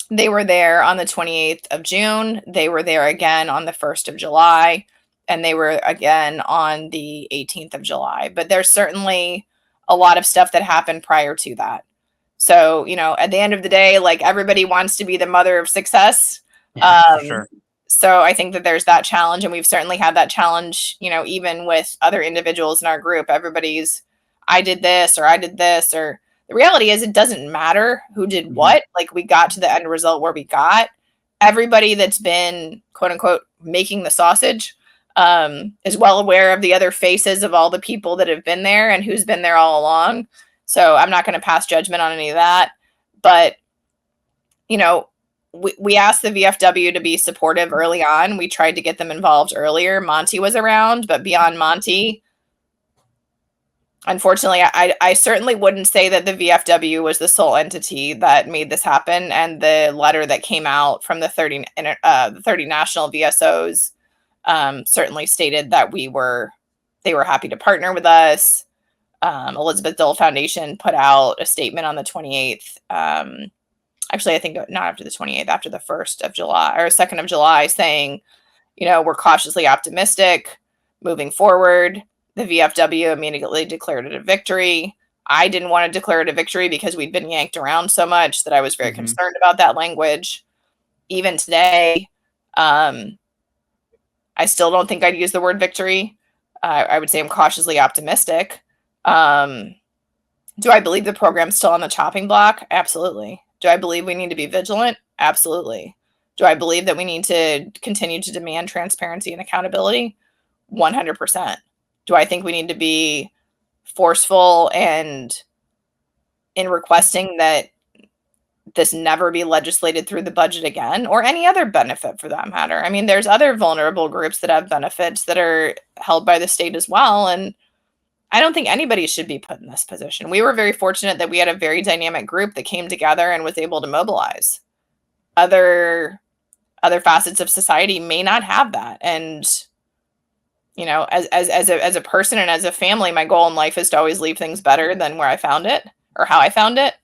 Speaker 2: They were there on the 28th of June. They were there again on the 1st of July. And they were again on the 18th of July. But there's certainly a lot of stuff that happened prior to that. So, at the end of the day, like, everybody wants to be the mother of success.
Speaker 1: For sure.
Speaker 2: So I think that there's that challenge. And we've certainly had that challenge, even with other individuals in our group. Everybody's, I did this, or the reality is it doesn't matter who did what. Like, we got to the end result where we got. Everybody that's been, quote unquote, making the sausage is well aware of the other faces of all the people that have been there and who's been there all along. So I'm not going to pass judgment on any of that. But, we asked the VFW to be supportive early on. We tried to get them involved earlier. Monty was around, but beyond Monty, unfortunately, I certainly wouldn't say that the VFW was the sole entity that made this happen. And the letter that came out from the 30 national VSOs certainly stated that they were happy to partner with us. Elizabeth Dole Foundation put out a statement on the 28th actually, I think not after the 28th, after the 1st of July or 2nd of July, saying, we're cautiously optimistic moving forward. The VFW immediately declared it a victory. I didn't want to declare it a victory because we'd been yanked around so much that I was very concerned about that language. Even today, I still don't think I'd use the word victory. I would say I'm cautiously optimistic. Do I believe the program's still on the chopping block? Absolutely. Do I believe we need to be vigilant? Absolutely. Do I believe that we need to continue to demand transparency and accountability? 100%. Do I think we need to be forceful and in requesting that this never be legislated through the budget again, or any other benefit for that matter? I mean, there's other vulnerable groups that have benefits that are held by the state as well, and I don't think anybody should be put in this position. We were very fortunate that we had a very dynamic group that came together and was able to mobilize. Other facets of society may not have that. And, as a person and as a family, my goal in life is to always leave things better than where I found it or how I found it.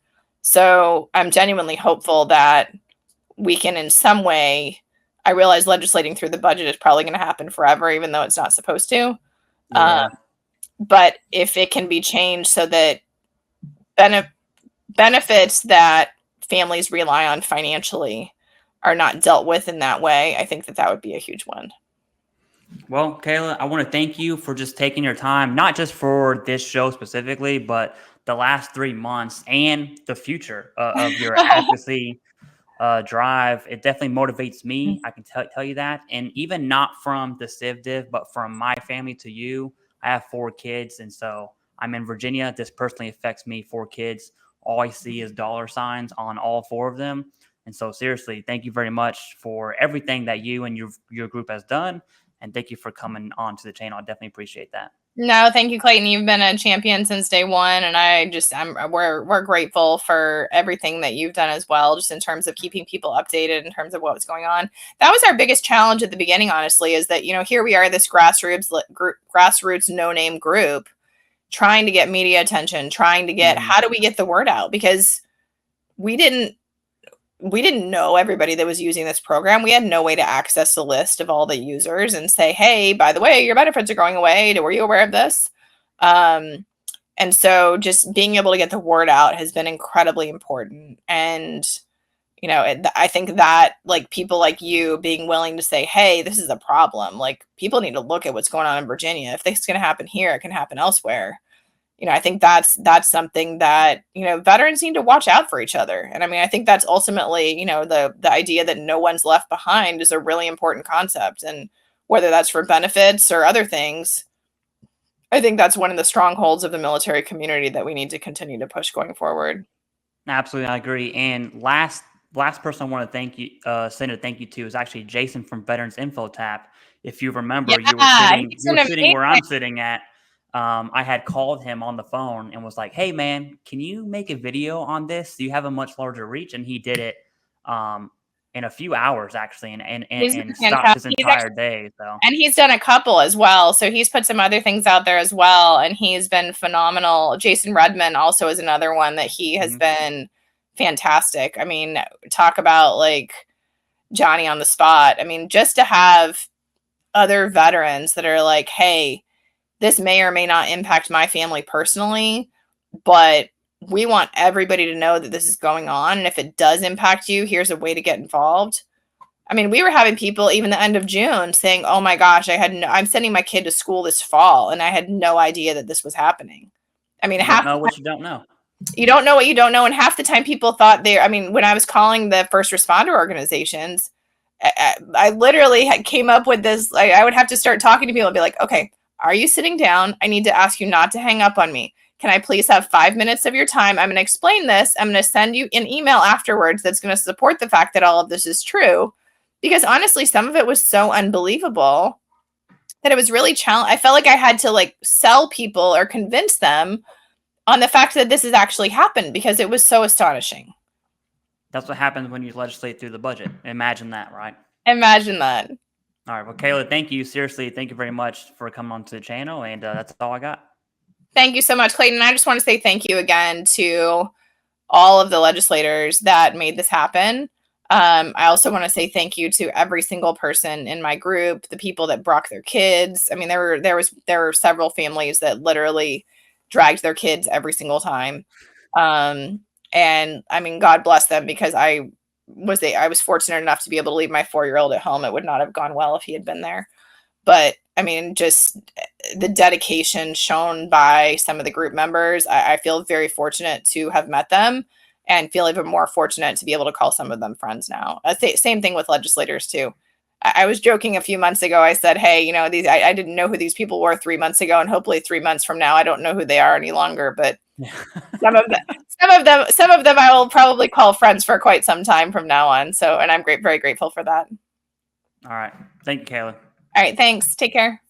Speaker 2: So I'm genuinely hopeful that we can in some way, I realize legislating through the budget is probably going to happen forever, even though it's not supposed to.
Speaker 1: Yeah.
Speaker 2: But if it can be changed so that benefits that families rely on financially are not dealt with in that way, I think that would be a huge one.
Speaker 1: Well, Kayla, I want to thank you for just taking your time, not just for this show specifically, but the last 3 months and the future of your advocacy drive. It definitely motivates me. I can tell you that. And even not from the TheCivDiv, but from my family to you. I have 4 kids, and so I'm in Virginia. This personally affects me. 4 kids. All I see is dollar signs on all 4 of them. And so seriously, thank you very much for everything that you and your group has done. And thank you for coming on to the channel. I definitely appreciate that.
Speaker 2: No, thank you, Clayton. You've been a champion since day one, and we're grateful for everything that you've done as well, just in terms of keeping people updated in terms of what's going on. That was our biggest challenge at the beginning, honestly, is that here we are, this grassroots no-name group, trying to get media attention, trying to get how do we get the word out, because we didn't know everybody that was using this program. We had no way to access the list of all the users and say, hey, by the way, your benefits are going away. Were you aware of this? And so just being able to get the word out has been incredibly important. And, I think that people like you being willing to say, hey, this is a problem. People need to look at what's going on in Virginia. If this is going to happen here, it can happen elsewhere. I think that's something that, veterans need to watch out for each other. And I mean, I think that's ultimately, the idea that no one's left behind is a really important concept. And whether that's for benefits or other things, I think that's one of the strongholds of the military community that we need to continue to push going forward.
Speaker 1: Absolutely, I agree. And last person I want to thank you, send a thank you to is actually Jason from Veterans Info Tap. If you remember, you were sitting where I'm sitting at. I had called him on the phone and was like, hey, man, can you make a video on this? You have a much larger reach. And he did it in a few hours, actually, and stopped his entire day. So.
Speaker 2: And he's done a couple as well. So he's put some other things out there as well. And he's been phenomenal. Jason Redman also is another one that he has been fantastic. I mean, talk about Johnny on the spot. I mean, just to have other veterans that are like, hey, this may or may not impact my family personally, but we want everybody to know that this is going on. And if it does impact you, here's a way to get involved. I mean, we were having people even the end of June saying, oh my gosh, I'm sending my kid to school this fall, and I had no idea that this was happening. I mean,
Speaker 1: you don't know what you don't know.
Speaker 2: You don't know what you don't know. And half the time people thought when I was calling the first responder organizations, I literally came up with this, I would have to start talking to people and be like, okay, are you sitting down? I need to ask you not to hang up on me. Can I please have 5 minutes of your time? I'm going to explain this. I'm going to send you an email afterwards that's going to support the fact that all of this is true. Because honestly, some of it was so unbelievable that it was really challenging. I felt like I had to sell people or convince them on the fact that this has actually happened, because it was so astonishing.
Speaker 1: That's what happens when you legislate through the budget. Imagine that, right?
Speaker 2: Imagine that.
Speaker 1: All right. Well, Kayla, thank you. Seriously, thank you very much for coming onto the channel. And that's all I got.
Speaker 2: Thank you so much, Clayton. I just want to say thank you again to all of the legislators that made this happen. I also want to say thank you to every single person in my group, the people that brought their kids. I mean, there were several families that literally dragged their kids every single time. And I mean, God bless them, because I was fortunate enough to be able to leave my 4-year-old at home. It would not have gone well if he had been there. But I mean, just the dedication shown by some of the group members, I feel very fortunate to have met them, and feel even more fortunate to be able to call some of them friends now. Same thing with legislators too. I was joking a few months ago. I said, hey, you know, I didn't know who these people were 3 months ago, and hopefully 3 months from now, I don't know who they are any longer. But some of them I will probably call friends for quite some time from now on. So, and I'm very grateful for that.
Speaker 1: All right. Thank you, Kayla.
Speaker 2: All right. Thanks. Take care.